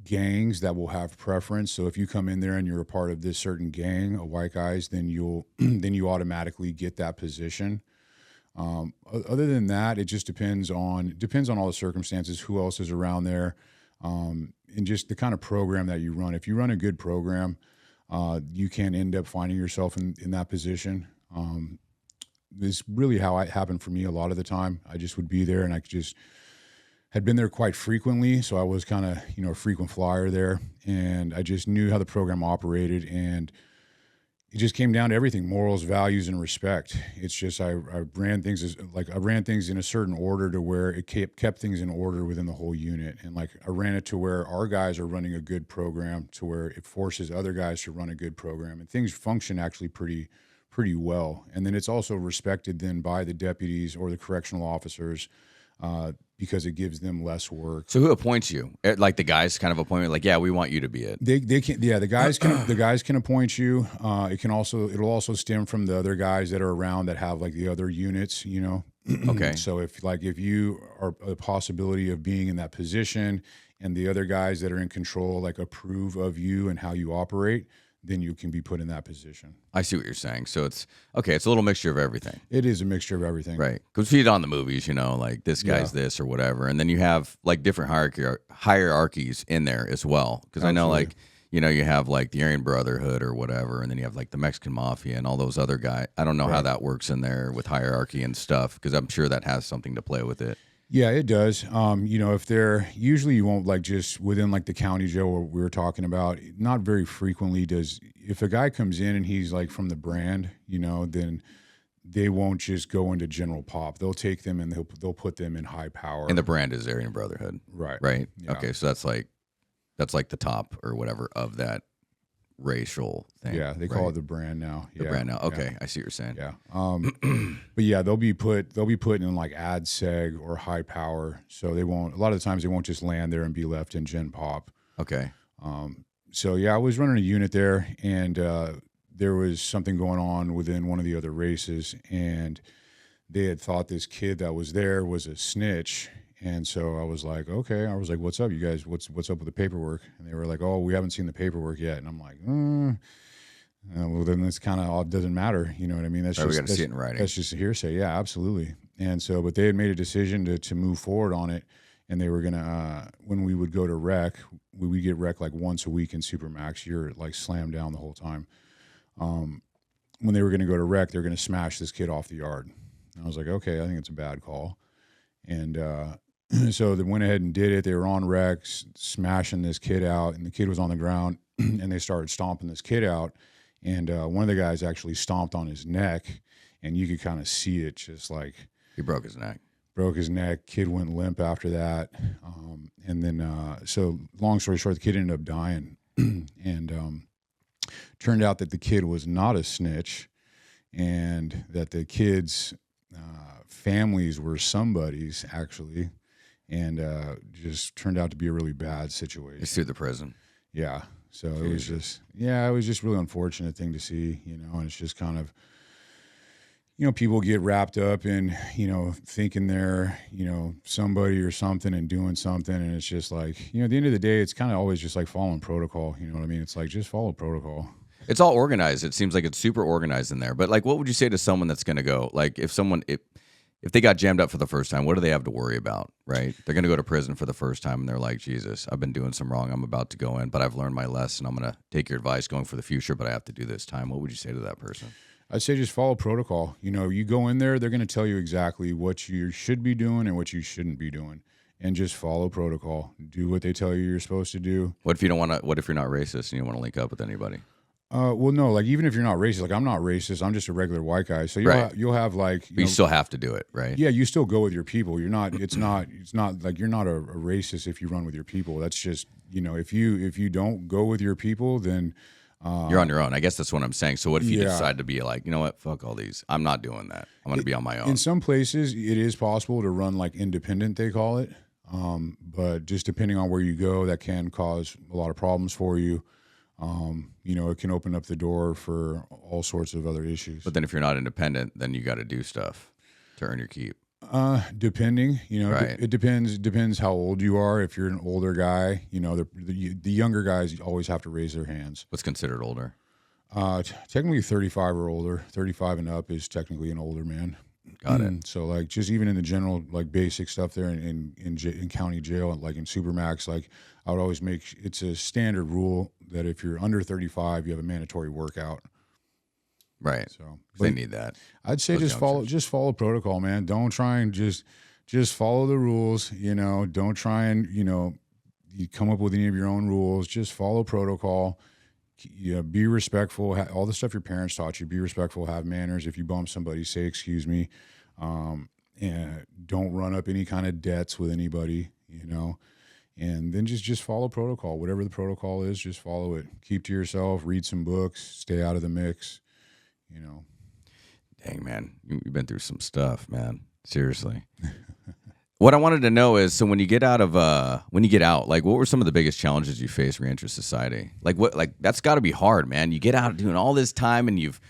gangs that will have preference. So if you come in there and you're a part of this certain gang of white guys, then you automatically get that position. Other than that, it just depends on all the circumstances, who else is around there, and just the kind of program that you run. If you run a good program, you can end up finding yourself in that position. This is really how it happened for me a lot of the time. I just would be there, and I just had been there quite frequently, so I was kind of a frequent flyer there, and I just knew how the program operated, and it just came down to everything: morals, values, and respect. It's just I ran things in a certain order to where it kept things in order within the whole unit, and like I ran it to where our guys are running a good program, to where it forces other guys to run a good program, and things function actually pretty well. And then it's also respected then by the deputies or the correctional officers, because it gives them less work. So who appoints you? Like the guys kind of appoint you, like, yeah, we want you to be it. They can, yeah, the guys can appoint you. It'll also stem from the other guys that are around that have like the other units, Okay. So if you are a possibility of being in that position, and the other guys that are in control like approve of you and how you operate, then you can be put in that position. I see what you're saying. So it's a little mixture of everything. It is a mixture of everything. Right. Because you see it on the movies, like this guy's this or whatever. And then you have like different hierarchies in there as well. Because I know like, you have like the Aryan Brotherhood or whatever. And then you have like the Mexican Mafia and all those other guys. I don't know how that works in there with hierarchy and stuff, because I'm sure that has something to play with it. Yeah, it does. If they're usually, you won't like just within like the county jail where we were talking about, not very frequently if a guy comes in and he's like from the brand, then they won't just go into general pop. They'll take them and they'll put them in high power. And the brand is Aryan Brotherhood. Right. Right. Yeah. Okay. So that's like the top or whatever of that racial thing. Yeah, they call it the brand now. The brand now. Okay, yeah. I see what you're saying. Yeah. But yeah, they'll be put in like ad seg or high power. So a lot of the times they won't just land there and be left in gen pop. Okay. So yeah, I was running a unit there, and there was something going on within one of the other races, and they had thought this kid that was there was a snitch. And so I was like, okay. I was like, what's up, you guys? What's up with the paperwork? And they were like, oh, we haven't seen the paperwork yet. And I'm like, well, then it's kind of, it doesn't matter. You know what I mean? That's Right, we just, got to see it in writing. that's just a hearsay. Yeah, absolutely. And so, but they had made a decision to move forward on it. And they were going to, when we would go to rec, we would get rec like once a week in Supermax. You're like slammed down the whole time. When they were going to go to rec, they're going to smash this kid off the yard. And I was like, okay, I think it's a bad call. And so they went ahead and did it. They were on rec, smashing this kid out, and the kid was on the ground, and they started stomping this kid out. And one of the guys actually stomped on his neck, and you could kind of see it, just like He broke his neck. Broke his neck. Kid went limp after that. And then, so long story short, the kid ended up dying. And turned out that the kid was not a snitch, and that the kid's families were somebody's, actually. And just turned out to be a really bad situation. He sued the prison. Yeah. So it was just, it was just really unfortunate thing to see, and it's just kind of, people get wrapped up in, thinking they're, somebody or something and doing something. And it's just like, at the end of the day, it's kind of always just like following protocol. You know what I mean? It's like, just follow protocol. It's all organized. It seems like it's super organized in there. But like, what would you say to someone that's going to go, like if they got jammed up for the first time, what do they have to worry about, right? They're going to go to prison for the first time, and they're like, Jesus, I've been doing some wrong. I'm about to go in, but I've learned my lesson. I'm going to take your advice going for the future, but I have to do this time. What would you say to that person? I'd say just follow protocol. You go in there, they're going to tell you exactly what you should be doing and what you shouldn't be doing, and just follow protocol. Do what they tell you you're supposed to do. What if you don't want to? What if you're not racist and you don't want to link up with anybody? Well, no, like even if you're not racist, like I'm not racist, I'm just a regular white guy. So you'll have like, you still have to do it, right? Yeah, you still go with your people. You're not. It's not like you're not a racist if you run with your people. That's just if you don't go with your people, then you're on your own. I guess that's what I'm saying. So what if you decide to be like, you know what, fuck all these. I'm not doing that. I'm going to be on my own. In some places, it is possible to run like independent, they call it. But just depending on where you go, that can cause a lot of problems for you. It can open up the door for all sorts of other issues. But then if you're not independent, then you got to do stuff to earn your keep. Depending, right. It depends how old you are. If you're an older guy, the younger guys always have to raise their hands. What's considered older? Technically 35 or older. 35 and up is technically an older man. Got it. So like just even in the general like basic stuff there in county jail, like in Supermax, like I would always it's a standard rule that if you're under 35, you have a mandatory workout. Right. So they need that. I'd say just follow protocol, man. Don't try and just follow the rules. Don't try and you come up with any of your own rules. Just follow protocol. Be respectful. All the stuff your parents taught you. Be respectful. Have manners. If you bump somebody, say excuse me. And don't run up any kind of debts with anybody. And then just follow protocol. Whatever the protocol is, just follow it. Keep to yourself. Read some books. Stay out of the mix. Dang, man, you've been through some stuff, man. Seriously. What I wanted to know is, so when you get out, like, what were some of the biggest challenges you faced re-enter society? Like, that's got to be hard, man. You get out doing all this time, and you've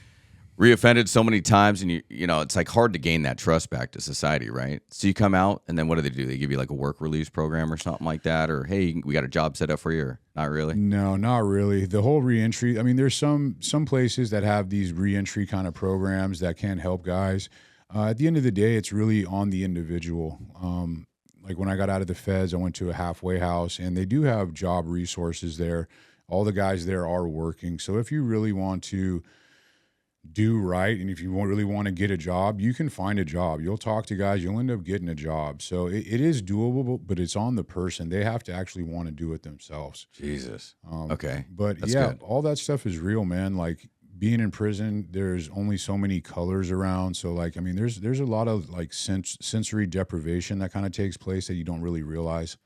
reoffended so many times, and it's like hard to gain that trust back to society, right? So you come out, and then what do? They give you like a work release program or something like that, or hey, we got a job set up for you, or not really? No, not really. The whole reentry. I mean, there's some places that have these reentry kind of programs that can help guys. At the end of the day, it's really on the individual. Like when I got out of the feds, I went to a halfway house, and they do have job resources there. All the guys there are working. So if you really want to do right, and if you really want to get a job, you can find a job. You'll talk to guys, you'll end up getting a job. So it is doable, but it's on the person. They have to actually want to do it themselves. Jesus. Okay. But that's yeah, good. all that stuff is real, man. Like being in prison, there's only so many colors around. So like, I mean, there's a lot of like sensory deprivation that kind of takes place that you don't really realize.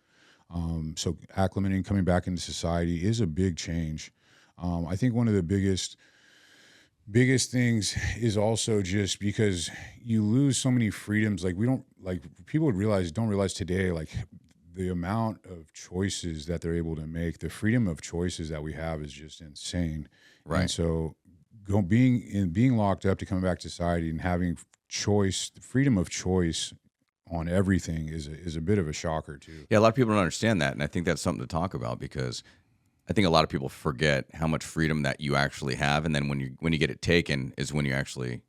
So acclimating, coming back into society is a big change. I think one of the biggest things is also just because you lose so many freedoms. Like people don't realize today, like the amount of choices that they're able to make, the freedom of choices that we have is just insane. Right. And so being locked up to coming back to society and having choice, freedom of choice on everything is a bit of a shocker too. Yeah, a lot of people don't understand that, and I think that's something to talk about because I think a lot of people forget how much freedom that you actually have, and then when you get it taken is when you actually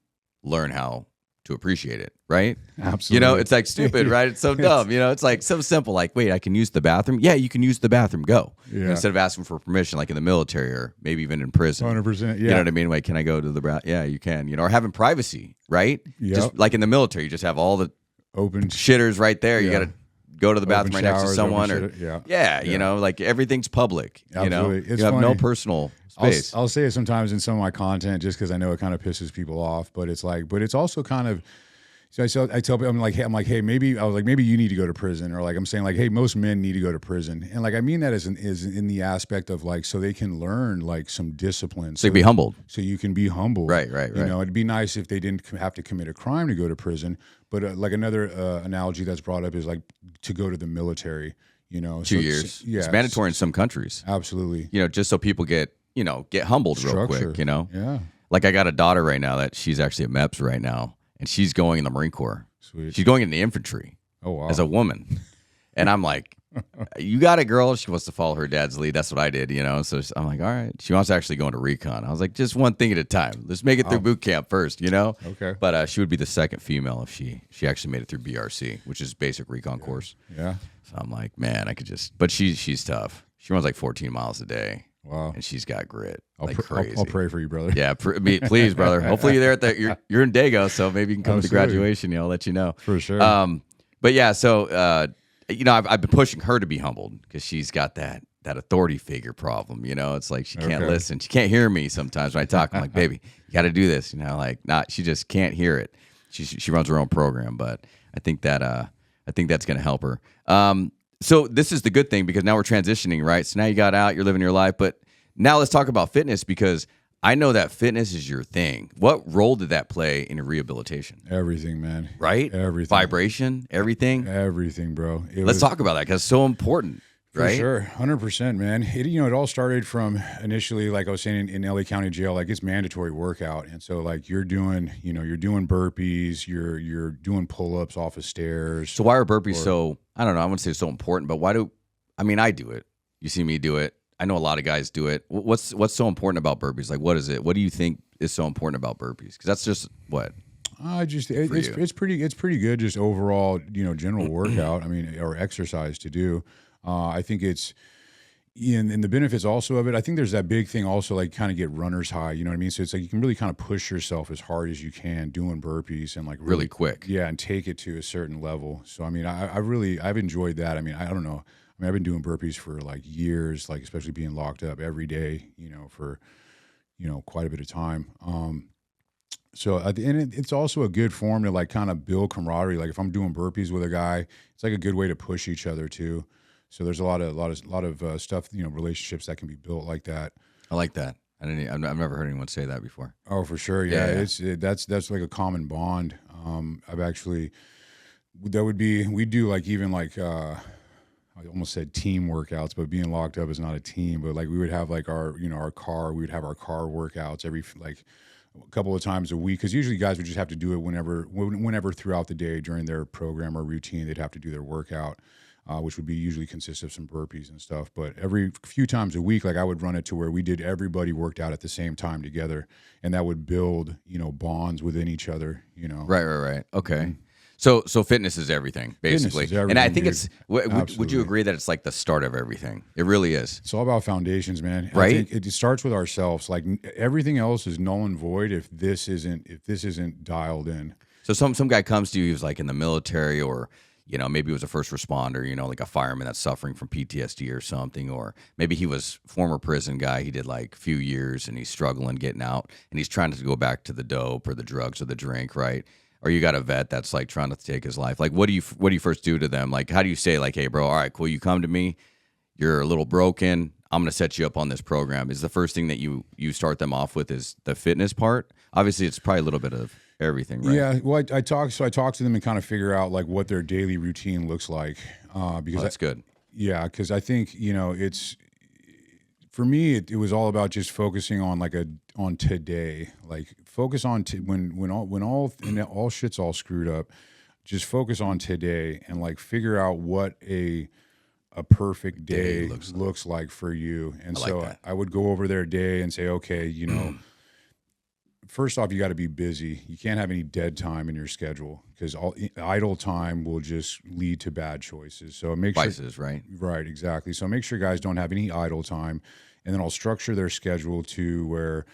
learn how to appreciate it, right? Absolutely. You know, it's like stupid, right? It's so dumb. You know, it's like so simple. Like, wait, I can use the bathroom? Yeah, you can use the bathroom. Go. Yeah. Instead of asking for permission, like in the military or maybe even in prison. 100%. Yeah. You know what I mean? Like, can I go to the bathroom? Yeah, you can. You know, or having privacy, right? Yep. Just like in the military, you just have all the Open shitters right there. You Yeah. got to go to the bathroom right next to showers, someone, or open shit. yeah, you know, like everything's public. You know, Absolutely. It's you have no funny. personal space. I'll say it sometimes in some of my content just because I know it kind of pisses people off, but it's like, but it's also kind of. So I tell people, I'm like, hey, maybe you need to go to prison, or like I'm saying, like, hey, most men need to go to prison, and like I mean that is in the aspect of like so they can learn like some discipline, so you be humbled. so you can be humble, Right. You know, it'd be nice if they didn't have to commit a crime to go to prison, but like another analogy that's brought up is like to go to the military. You know, 2 years. Yeah, It's mandatory in some countries. Absolutely. You know, just so people get humbled real quick. You know, Yeah. like I got a daughter right now that she's actually at MEPS right now, and she's going in the Marine Corps. Sweet. She's going in the infantry. Oh wow. As a woman. And I'm like, you got it, girl. She wants to follow her dad's lead. That's what I did, you know? So I'm like, all right. She wants to actually go into recon. I was like, just one thing at a time. Let's make it through boot camp first, you know? Okay. But she would be the second female if she actually made it through BRC, which is basic recon course. Yeah. So I'm like, man, I could just, but she's tough. She runs like 14 miles a day. Wow. And she's got grit. I'll Crazy. I'll pray for you, brother. Yeah, please, brother. Hopefully you're there you're in Dago, so maybe you can come to the Absolutely. graduation. I'll let you know For sure. But yeah, so you know, I've been pushing her to be humbled because she's got that authority figure problem. You know, it's like she can't Okay. listen. She can't hear me sometimes when I talk. I'm like, baby, you got to do this. You know, like she just can't hear it. She runs her own program, but I think that's going to help her. So this is the good thing because now we're transitioning, right? So now you got out, you're living your life, but now let's talk about fitness because I know that fitness is your thing. What role did that play in your rehabilitation? Everything, man. Right? Everything. Vibration, everything. Everything, bro. Let's talk about that because it's so important, For right? sure, 100%, man. It all started from initially, like I was saying, in LA County Jail. Like it's mandatory workout, and so like you're doing burpees, you're doing pull-ups off of stairs. So why are burpees so? I don't know. I wouldn't say so important, but why do? I mean, I do it. You see me do it. I know a lot of guys do it. What's so important about burpees? Like, what is it? What do you think is so important about burpees? Because that's just what. It's pretty good. Just overall, general workout. I mean, or exercise to do. I think it's. And the benefits also of it, I think there's that big thing also, like kind of get runner's high, you know what I mean? So it's like you can really kind of push yourself as hard as you can doing burpees and like Really quick. Yeah, and take it to a certain level. So, I mean, I've enjoyed that. I mean, I don't know. I mean, I've been doing burpees for like years, like especially being locked up every day, for, quite a bit of time. So at the end, it's also a good form to like kind of build camaraderie. Like if I'm doing burpees with a guy, it's like a good way to push each other too. So there's a lot of stuff, relationships that can be built like that. I like that. I've never heard anyone say that before. Oh, for sure. Yeah. That's like a common bond. We do like even like, I almost said team workouts, but being locked up is not a team, but like we would have like we would have our car workouts every like a couple of times a week. Cause usually guys would just have to do it whenever throughout the day during their program or routine, they'd have to do their workout. Which would be usually consist of some burpees and stuff. But every few times a week, like I would run it to where everybody worked out at the same time together, and that would build, bonds within each other, Right. Okay. So fitness is everything, basically. Fitness is everything, and I think dude. it's, would you Absolutely. agree that it's like the start of everything? It really is. It's all about foundations, man. Right? I think it starts with ourselves. Like everything else is null and void if this isn't dialed in. So some guy comes to you, he was like in the military or, maybe he was a first responder, like a fireman that's suffering from PTSD or something, or maybe he was former prison guy. He did like a few years and he's struggling getting out and he's trying to go back to the dope or the drugs or the drink, right? Or you got a vet that's like trying to take his life. Like, what do you first do to them? Like, how do you say like, hey, bro, all right, cool, you come to me, you're a little broken, I'm going to set you up on this program. Is the first thing that you start them off with is the fitness part? Obviously, it's probably a little bit of everything, right? Yeah, well, I talk to them and kind of figure out like what their daily routine looks like. Because that's good. Yeah, because I think it's For me, it was all about just focusing on on today. Like focus on when all shit's all screwed up. Just focus on today and like figure out what a perfect day looks like for you. And so I would go over their day and say, okay, you know, first off, you got to be busy. You can't have any dead time in your schedule because all idle time will just lead to bad choices. So make Vices, sure, right? Right, exactly. So make sure guys don't have any idle time, and then I'll structure their schedule to where,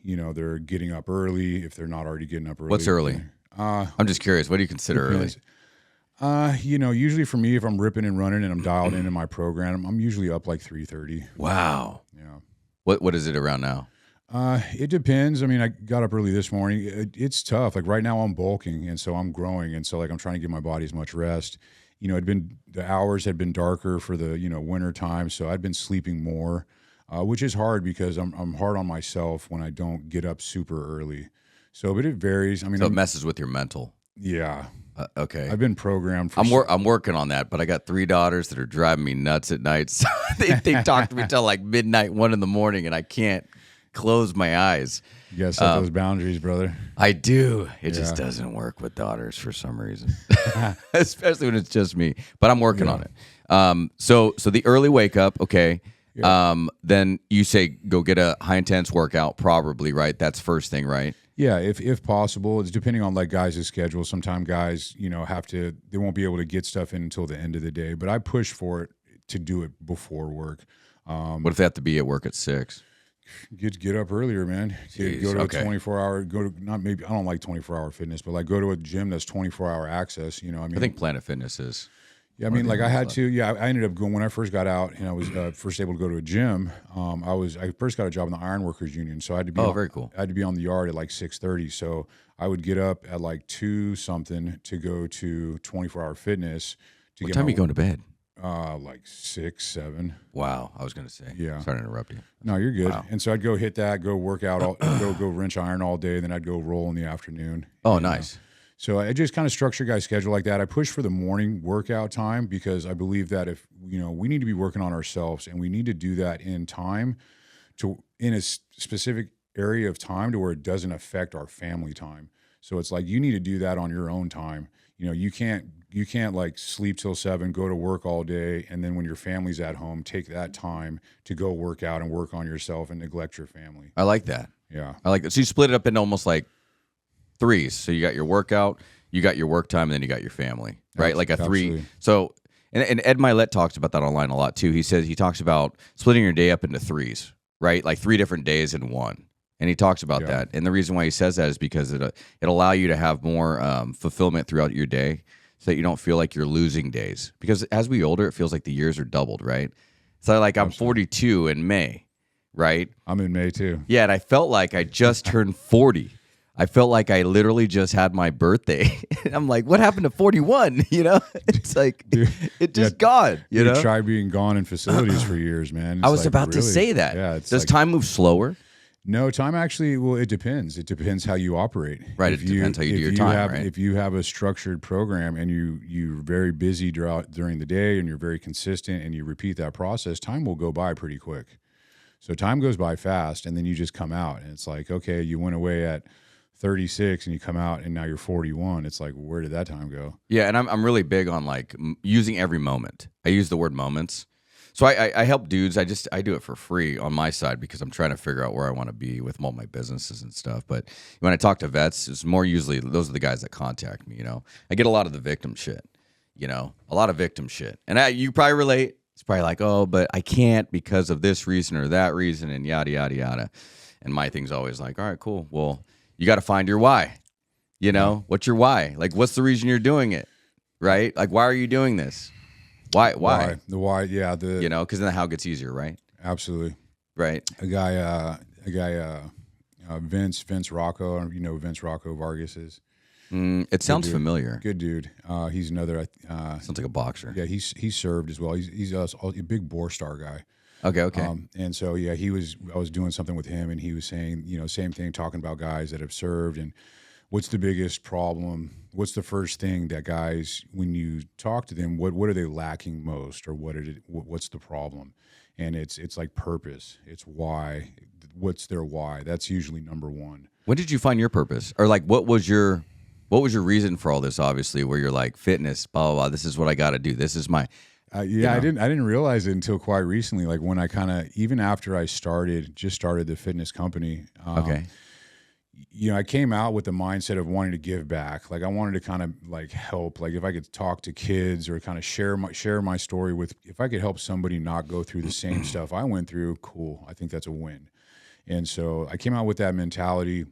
you know, they're getting up early if they're not already getting up early. What's early? I'm just curious. What do you consider early? You know, usually for me, if I'm ripping and running and I'm dialed into my program, I'm usually up like 3:30. Wow. Yeah. What is it around now? It depends. I mean, I got up early this morning. It's tough. Like right now I'm bulking and so I'm growing. And so like I'm trying to give my body as much rest. You know, the hours had been darker for the, you know, winter time. So I'd been sleeping more, which is hard because I'm hard on myself when I don't get up super early. So, but it varies. I mean, so it messes with your mental. Yeah. Okay. I've been programmed. I'm working on that, but I got 3 daughters that are driving me nuts at night. So they talk to me till like midnight, 1 a.m, and I can't close my eyes. You gotta set those boundaries, brother. I do. It just doesn't work with daughters for some reason, especially when it's just me. But I'm working on it. So the early wake up, okay. Yeah. Then you say go get a high intense workout, probably, right? That's first thing, right? Yeah, if possible. It's depending on like guys' schedule. Sometimes guys, you know, they won't be able to get stuff in until the end of the day. But I push for it to do it before work. What if they have to be at work at 6? Get up earlier, man. Go to a 24-hour. I don't like 24-hour fitness, but like go to a gym that's 24-hour access. You know, I think Planet Fitness is. Yeah, I mean, like I had to. Yeah, I ended up going when I first got out, and I was first able to go to a gym. I first got a job in the Ironworkers Union, so I had to be. Very cool. I had to be on the yard at like 6:30, so I would get up at like 2 something to go to 24-hour fitness. What time are you going to bed? Like 6, 7. Wow, I was going to say. Yeah. Sorry to interrupt you. No, you're good. Wow. And so I'd go hit that, go work out, go wrench iron all day, then I'd go roll in the afternoon. Oh, nice. So I just kind of structure guys' schedule like that. I push for the morning workout time because I believe that if, you know, we need to be working on ourselves and we need to do that in time in a specific area of time to where it doesn't affect our family time. So it's like you need to do that on your own time. You know, you can't like sleep till 7, go to work all day, and then when your family's at home, take that time to go work out and work on yourself and neglect your family. I like that. Yeah. I like that. So you split it up into almost like 3s. So you got your workout, you got your work time, and then you got your family, right? Like a 3. Absolutely. So, and Ed Milet talks about that online a lot too. He talks about splitting your day up into 3s, right? Like 3 different days in one. And he talks about that. And the reason why he says that is because it'll allow you to have more fulfillment throughout your day so that you don't feel like you're losing days. Because as we older, it feels like the years are doubled, right? So like I'm 42 in May, right? I'm in May too. Yeah, and I felt like I just turned 40. I felt like I literally just had my birthday. And I'm like, what happened to 41? You know, it's like, it just gone, you know? Try being gone in facilities for years, man. I was about to say that. Yeah, Does time move slower? No, time actually, well, it depends. It depends how you operate. Right, it depends how you do your time, right? If you have a structured program and you're very busy during the day and you're very consistent and you repeat that process, time will go by pretty quick. So time goes by fast, and then you just come out, and it's like, okay, you went away at 36 and you come out and now you're 41. It's like, where did that time go? Yeah, and I'm really big on like using every moment. I use the word moments. So I help dudes. I do it for free on my side because I'm trying to figure out where I want to be with all my businesses and stuff. But when I talk to vets, it's more usually those are the guys that contact me. You know, I get a lot of the victim shit. You know, a lot of victim shit, and you probably relate. It's probably like, oh, but I can't because of this reason or that reason, and yada yada yada. And my thing's always like, all right, cool. Well, you got to find your why. You know, what's your why? Like, what's the reason you're doing it? Right? Like, why are you doing this? Why? The why, yeah. You know, because then the how gets easier, right? Absolutely. Right. A guy, Vince Rocco. You know who Vince Rocco Vargas is? It sounds familiar. Good dude. He's another. Sounds like a boxer. Yeah, he's served as well. He's a big Boar Star guy. Okay. And so yeah, I was doing something with him, and he was saying, you know, same thing, talking about guys that have served and what's the biggest problem? What's the first thing that guys, when you talk to them, what are they lacking most, or what's the problem? And it's like purpose. It's why. What's their why? That's usually number one. When did you find your purpose? Or like, what was your reason for all this? Obviously, where you're like, fitness, blah blah blah. This is what I got to do. This is my. I didn't realize it until quite recently. Like when I kind of, even after I started the fitness company. Okay. I came out with the mindset of wanting to give back. Like I wanted to kind of like help. Like if I could talk to kids or kind of share my story with, if I could help somebody not go through the same stuff I went through, cool. I think that's a win. And so I came out with that mentality,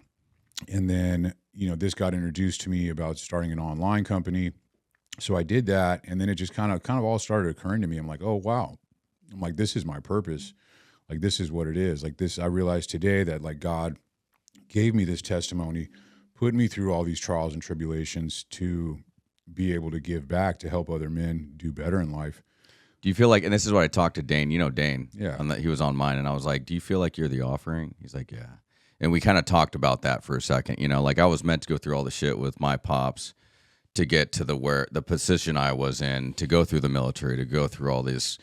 and then this got introduced to me about starting an online company. So I did that, and then it just kind of all started occurring to me. I'm like, oh wow, I'm like, this is my purpose. Like this is what it is. Like this, I realized today that like God gave me this testimony, put me through all these trials and tribulations to be able to give back, to help other men do better in life. Do you feel like, and this is what I talked to Dane, Dane, Yeah. He was on mine, and I was like, do you feel like you're the offering? He's like, yeah. And we kind of talked about that for a second, like I was meant to go through all the shit with my pops to get to the position I was in, to go through the military, to go through all this,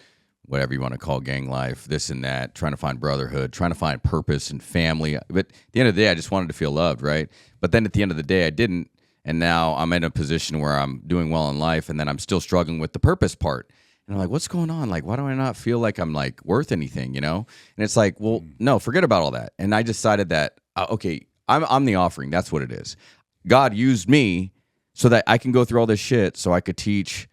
whatever you want to call gang life, this and that, trying to find brotherhood, trying to find purpose and family. But at the end of the day, I just wanted to feel loved, right? But then at the end of the day, I didn't. And now I'm in a position where I'm doing well in life, and then I'm still struggling with the purpose part. And I'm like, what's going on? Like, why do I not feel like I'm like worth anything, And it's like, well, no, forget about all that. And I decided that, okay, I'm the offering. That's what it is. God used me so that I can go through all this shit so I could teach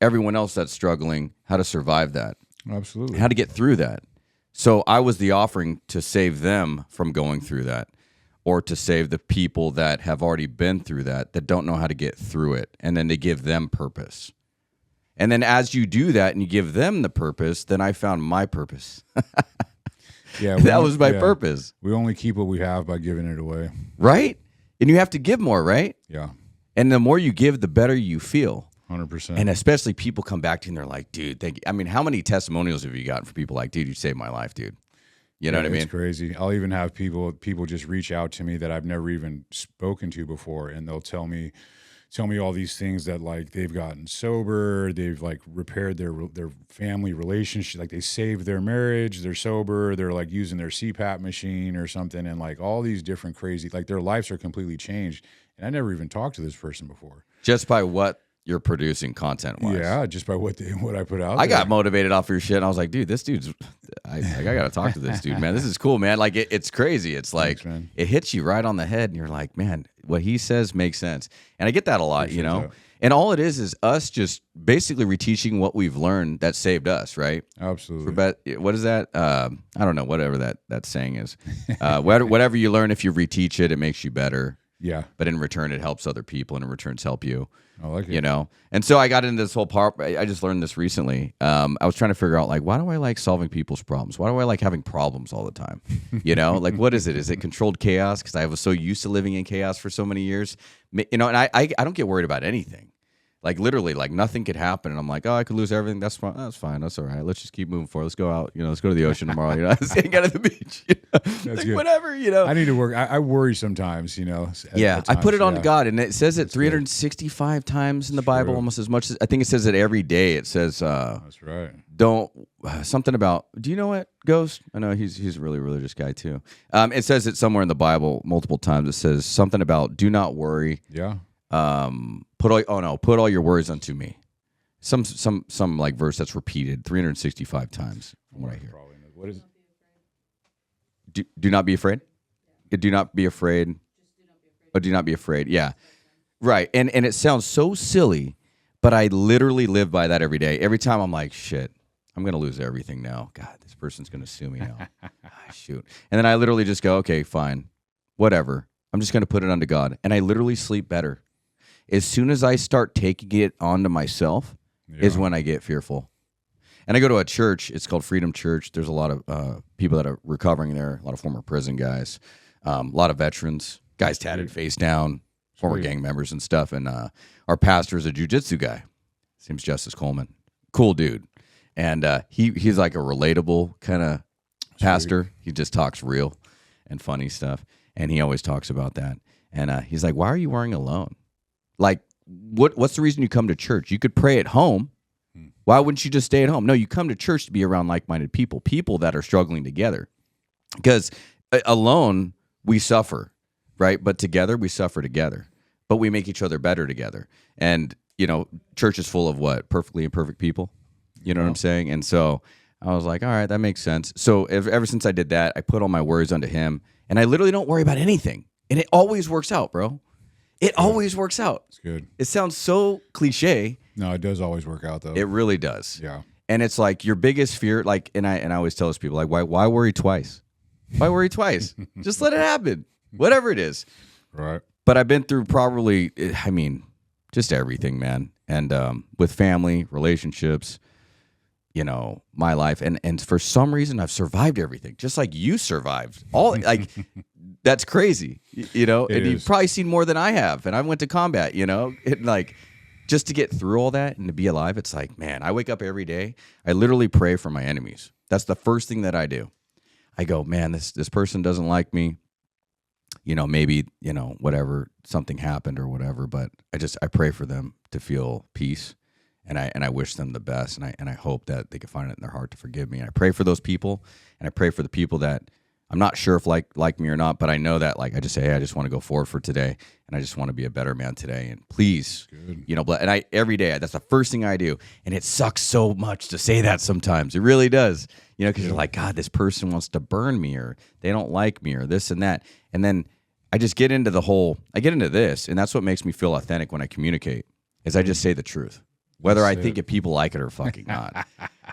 everyone else that's struggling how to survive that. Absolutely. How to get through that. So I was the offering to save them from going through that, or to save the people that have already been through that don't know how to get through it, and then to give them purpose. And then as you do that and you give them the purpose, then I found my purpose. Yeah, that was my purpose. We only keep what we have by giving it away. Right? And you have to give more, right? Yeah. And the more you give, the better you feel. 100%. And especially people come back to you and they're like, dude, thank you. I mean, how many testimonials have you gotten from people like, dude, you saved my life, dude? You know what I mean? It's crazy. I'll even have people just reach out to me that I've never even spoken to before, and they'll tell me all these things that like they've gotten sober, they've like repaired their family relationship, like they saved their marriage, they're sober, they're like using their CPAP machine or something, and like all these different crazy, like their lives are completely changed. And I never even talked to this person before. Just by what you're producing content-wise. Yeah, just by what I put out. I got motivated off your shit, and I was like, dude, this dude's, I got to talk to this dude, man. This is cool, man. Like, it's crazy. It's like, Thanks, it hits you right on the head, and you're like, man, what he says makes sense. And I get that a lot, Appreciate that. And all it is us just basically reteaching what we've learned that saved us, right? Absolutely. What is that? I don't know, whatever that saying is. Whatever you learn, if you reteach it, it makes you better. Yeah. But in return, it helps other people, and in returns help you. I like it. And so I got into this whole part. I just learned this recently. I was trying to figure out, like, why do I like solving people's problems? Why do I like having problems all the time? Like, what is it? Is it controlled chaos? Because I was so used to living in chaos for so many years. And I don't get worried about anything. Like, literally, like, nothing could happen. And I'm like, oh, I could lose everything. That's fine. That's fine. That's all right. Let's just keep moving forward. Let's go out. Let's go to the ocean tomorrow. Let's hang out at the beach. That's like, good. whatever, I need to work. I worry sometimes, I put it on to God, and it says it 365 times in the Bible, almost as much as I think it says it every day. It says, that's right. Don't something about. Do you know what, Ghost? I know he's a really religious guy too. It says it somewhere in the Bible multiple times. It says something about do not worry. Yeah. Put all your worries unto me. Some like verse that's repeated 365 times from what I hear. What is it? Do not be afraid. Do not be afraid. But do not be afraid. Yeah. Right. And it sounds so silly, but I literally live by that every day. Every time I'm like, shit, I'm going to lose everything now. God, this person's going to sue me now. Shoot. And then I literally just go, okay, fine, whatever. I'm just going to put it unto God. And I literally sleep better. As soon as I start taking it onto myself is when I get fearful. And I go to a church. It's called Freedom Church. There's a lot of people that are recovering there, a lot of former prison guys, a lot of veterans, guys tatted face down, former gang members and stuff. And our pastor is a jiu-jitsu guy. His name's Justice Coleman. Cool dude. And he's like a relatable kind of pastor. He just talks real and funny stuff. And he always talks about that. And he's like, why are you worrying alone? Like, what's the reason you come to church? You could pray at home. Why wouldn't you just stay at home? No, you come to church to be around like-minded people that are struggling together. Because alone, we suffer, right? But together, we suffer together. But we make each other better together. And, church is full of what? Perfectly imperfect people. You know what I'm saying? And so I was like, all right, that makes sense. So ever since I did that, I put all my worries onto him. And I literally don't worry about anything. And it always works out, bro. It always works out. It's good. It sounds so cliche. No, it does always work out, though. It really does. Yeah. And it's like your biggest fear, like, and I always tell those people, like, why worry twice? Why worry twice? Just let it happen. Whatever it is. Right. But I've been through probably, just everything, man. And with family, relationships, my life. And for some reason, I've survived everything, just like you survived. Like, that's crazy, and you've probably seen more than I have. And I went to combat, and like, just to get through all that and to be alive, it's like, man, I wake up every day. I literally pray for my enemies. That's the first thing that I do. I go, man, this person doesn't like me. Maybe, whatever, something happened or whatever, but I pray for them to feel peace. And I wish them the best, and I hope that they can find it in their heart to forgive me. And I pray for those people, and I pray for the people that I'm not sure if like me or not, but I know that, like, I just say, hey, I just want to go forward for today, and I just want to be a better man today. And please, and every day, that's the first thing I do. And it sucks so much to say that sometimes. It really does, because you're like, God, this person wants to burn me, or they don't like me, or this and that. And then I just get into this, and that's what makes me feel authentic when I communicate, is I just say the truth. Whether I think if people like it or fucking not.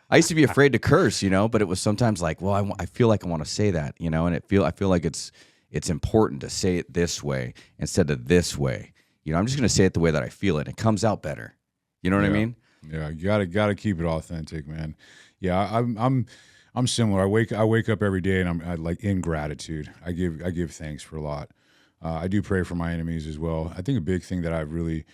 I used to be afraid to curse, but it was sometimes like, well, I feel like I want to say that, and I feel like it's important to say it this way instead of this way. I'm just going to say it the way that I feel it. It comes out better. You know what I mean? Yeah, you gotta keep it authentic, man. Yeah, I'm similar. I wake up every day, and I like in gratitude. I give thanks for a lot. I do pray for my enemies as well. I think a big thing that I've really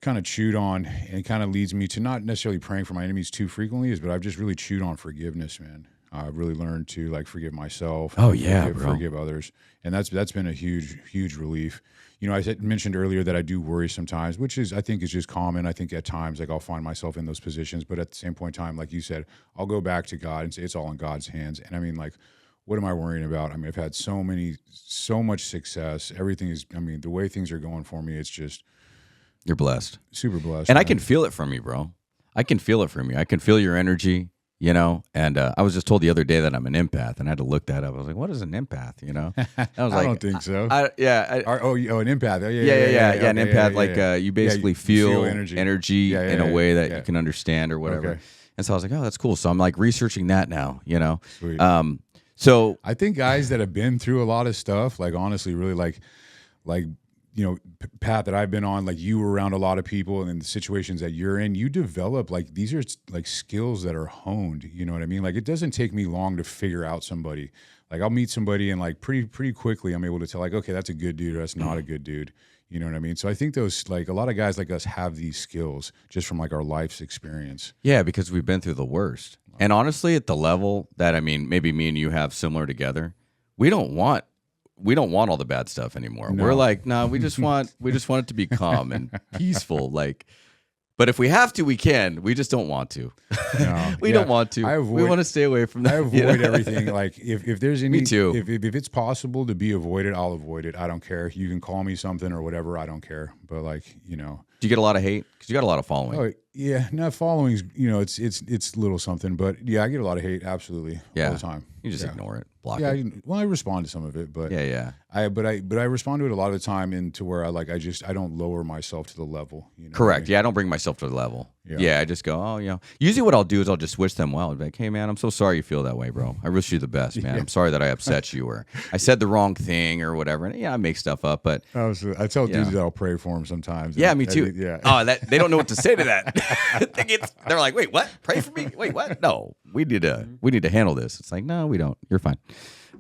kind of chewed on and kind of leads me to not necessarily praying for my enemies too frequently but I've just really chewed on forgiveness, man. I've really learned to like forgive myself. Forgive others. And that's been a huge relief. I mentioned earlier that I do worry sometimes, which I think is just common. I think at times, like, I'll find myself in those positions, but at the same point in time, like you said, I'll go back to God and say it's all in God's hands. And like, what am I worrying about? I've had so much success. Everything is, the way things are going for me, it's just, you're blessed. Super blessed. And man. I can feel it from you, bro. I can feel it from you. I can feel your energy, and I was just told the other day that I'm an empath, and I had to look that up. I was like, what is an empath, I was like, don't think so. An empath. Oh, an empath. Oh, an empath. You basically feel energy in a way that you can understand or whatever. Okay. And so I was like, oh, that's cool. So I'm like researching that now, Sweet. So I think guys that have been through a lot of stuff, like, honestly, really like path that I've been on, like, you were around a lot of people, and in the situations that you're in, you develop, like, these are like skills that are honed. You know what I mean? Like, it doesn't take me long to figure out somebody. Like, I'll meet somebody, and like pretty quickly I'm able to tell, like, okay, that's a good dude or that's not a good dude. You know what I mean? So I think those, like, a lot of guys like us have these skills just from like our life's experience. Yeah, because we've been through the worst. And honestly, at the level that, maybe me and you have similar together, we don't want all the bad stuff anymore. No. We're like, no, we just want it to be calm and peaceful. Like, but if we have to, we can. We just don't want to. No, we don't want to. We want to stay away from that. I avoid everything. Like, if there's any, me too. If it's possible to be avoided, I'll avoid it. I don't care. You can call me something or whatever. I don't care. But, like, do you get a lot of hate? Because you got a lot of following. Oh yeah, no, following's, it's little something, but yeah, I get a lot of hate, absolutely, all the time. You just ignore it, block it. I respond to some of it, but I respond to it a lot of the time into where I don't lower myself to the level. Correct. I don't bring myself to the level. Yeah, I just go, Usually what I'll do is I'll just wish them well. I'll be like, hey man, I'm so sorry you feel that way, bro. I wish you the best, man. I'm sorry that I upset you, or I said the wrong thing or whatever. And I make stuff up, but I tell dudes that I'll pray for them sometimes. Yeah, me too. They don't know what to say to that. They're like, wait, what? Pray for me? Wait, what? No, we need to handle this. It's like, no, we don't. You're fine.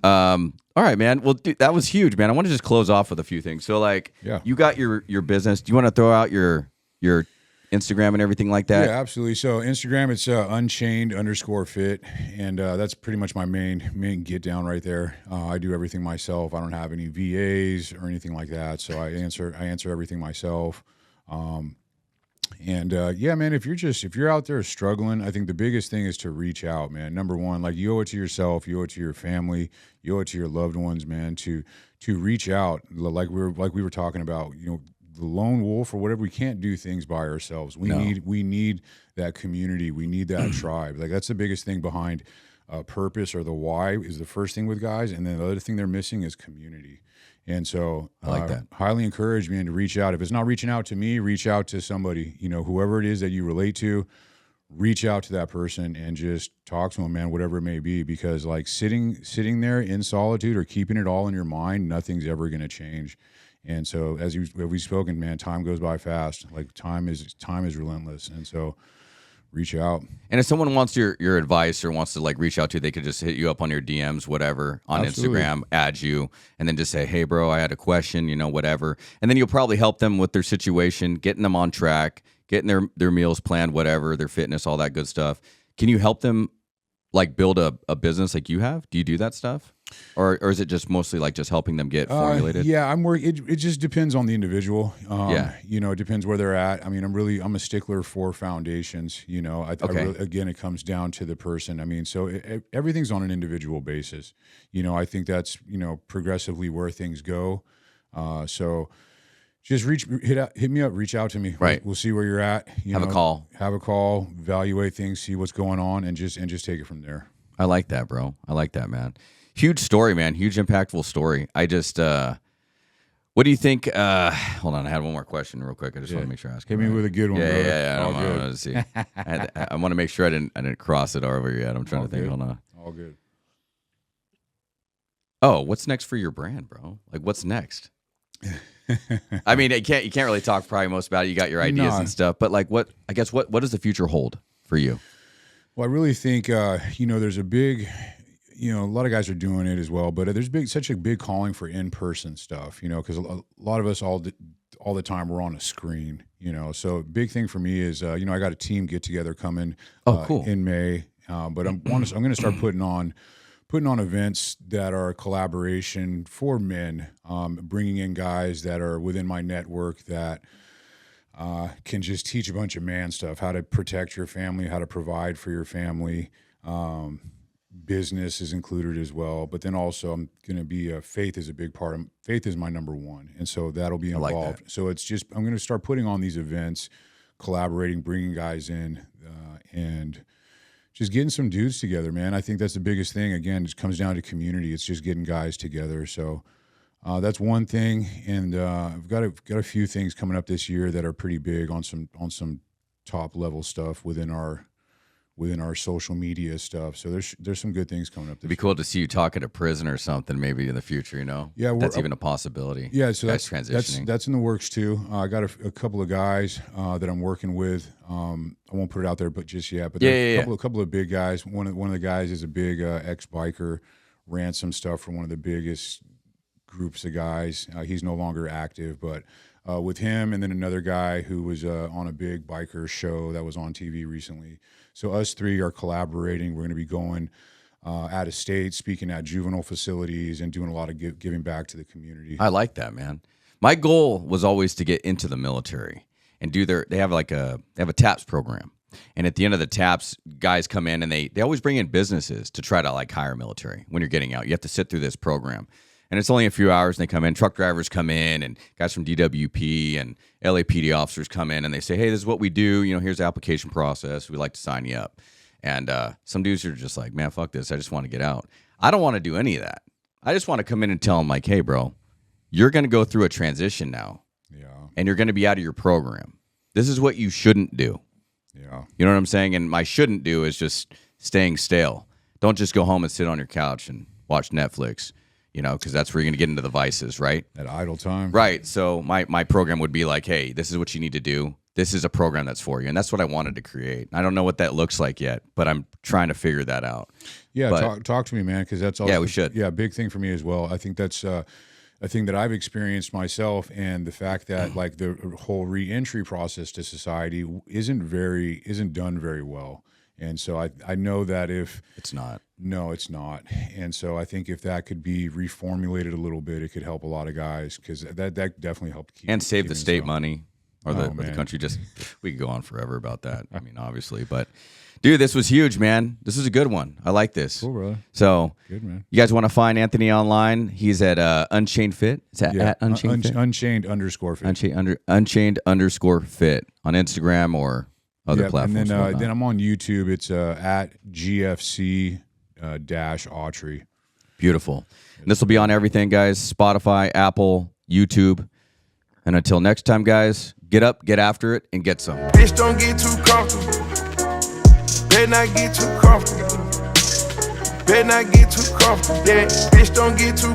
All right, man. Well, dude, that was huge, man. I want to just close off with a few things. So, like, you got your business. Do you want to throw out your Instagram and everything like that? Yeah, absolutely. So Instagram, it's Unchained_Fit, and that's pretty much my main get down right there. I do everything myself. I don't have any VAs or anything like that. So I answer everything myself. And yeah, man, if you're out there struggling, I think the biggest thing is to reach out, man. Number one, like you owe it to yourself, you owe it to your family, you owe it to your loved ones, man, to reach out. Like we were talking about, the lone wolf or whatever. We can't do things by ourselves. We need that community. We need that tribe. Like that's the biggest thing behind purpose, or the why is the first thing with guys, and then the other thing they're missing is community. And so I like that. Highly encourage, man, to reach out. If it's not reaching out to me, reach out to somebody, whoever it is that you relate to, reach out to that person and just talk to them, man, whatever it may be, because like sitting there in solitude or keeping it all in your mind, nothing's ever going to change. And so as we've spoken, man, time goes by fast. Like time is relentless. And so reach out. And if someone wants your advice or wants to like reach out to you, they could just hit you up on your DMs, whatever, on Absolutely. Instagram, add you, and then just say, hey, bro, I had a question, whatever. And then you'll probably help them with their situation, getting them on track, getting their meals planned, whatever, their fitness, all that good stuff. Can you help them like build a business like you have? Do you do that stuff? Or is it just mostly like just helping them get formulated? Yeah, I'm working. It just depends on the individual. Yeah. It depends where they're at. I mean, I'm a stickler for foundations. Again, it comes down to the person. I mean, so everything's on an individual basis. I think that's, progressively where things go. So just hit me up, reach out to me. Right. We'll see where you're at. Have a call, Evaluate things, see what's going on, and just take it from there. I like that, bro. I like that, man. Huge story, man. Huge, impactful story. I just, what do you think? Hold on. I had one more question real quick. I just want to make sure I ask. Hit me with a good one, brother. Yeah. All I good. want to see. I want to make sure I didn't cross it over yet. I'm trying to think. Hold on. All good. Oh, what's next for your brand, bro? Like, what's next? I mean, you can't really talk probably most about it. You got your ideas and stuff, but like, what does the future hold for you? Well, I really think, there's a big, a lot of guys are doing it as well, but there's such a big calling for in-person stuff, because a lot of us all the time we're on a screen, so big thing for me is, I got a team get together coming cool. in May, but I'm going to start putting on events that are a collaboration for men, bringing in guys that are within my network that can just teach a bunch of man stuff, how to protect your family, how to provide for your family. Business is included as well, but then also I'm going to be faith is a big part. Faith is my number one, and so that'll be involved. Like that. So it's just I'm going to start putting on these events, collaborating, bringing guys in, and just getting some dudes together, man. I think that's the biggest thing. Again, it comes down to community. It's just getting guys together. So that's one thing, and I've got a few things coming up this year that are pretty big on some top level stuff within our social media stuff. So there's some good things coming up. It'd be cool to see you talk at a prison or something maybe in the future, Yeah, that's even a possibility. Yeah, so that's transitioning. That's in the works too. I got a couple of guys that I'm working with. I won't put it out there, but just yet. But a couple of big guys. One of the guys is a big ex-biker, ran some stuff for one of the biggest groups of guys. He's no longer active, but with him and then another guy who was on a big biker show that was on TV recently. So us three are collaborating. We're going to be going out of state, speaking at juvenile facilities and doing a lot of giving back to the community. I like that, man. My goal was always to get into the military and they have a TAPS program. And at the end of the TAPS, guys come in and they always bring in businesses to try to like hire military. When you're getting out, you have to sit through this program. And it's only a few hours, and they come in. Truck drivers come in, and guys from DWP and LAPD officers come in, and they say, hey, this is what we do. Here's the application process. We'd like to sign you up. And some dudes are just like, man, fuck this. I just want to get out. I don't want to do any of that. I just want to come in and tell them, like, hey, bro, you're going to go through a transition now. Yeah. And you're going to be out of your program. This is what you shouldn't do. Yeah. You know what I'm saying? And my shouldn't do is just staying stale. Don't just go home and sit on your couch and watch Netflix. Because that's where you're going to get into the vices, right? At idle time. Right. So my program would be like, hey, this is what you need to do. This is a program that's for you. And that's what I wanted to create. I don't know what that looks like yet, but I'm trying to figure that out. Yeah, talk to me, man, because that's also... Yeah, we should. Yeah, big thing for me as well. I think that's a thing that I've experienced myself, and the fact that like the whole re-entry process to society isn't done very well. And so I know that if... It's not. No, it's not. And so I think if that could be reformulated a little bit, it could help a lot of guys, because that definitely helped keep... And save the state money. or the man. country. Just we could go on forever about that. I mean, obviously, but dude, this was huge, man. This is a good one. I like this. Cool, brother. So, Good, man. you guys want to find Anthony online? He's at Unchained Fit. Is that at Unchained Fit? Unchained_fit. Unchained_fit on Instagram or other platforms. And then I'm on YouTube. It's at GFC Autry. Beautiful. And this will be on everything, guys. Spotify, Apple, YouTube. And until next time, guys, get up, get after it, and get some. Bitch, don't get too comfortable. Better not get too comfortable. Better not get too comfortable. Yeah, bitch, don't get too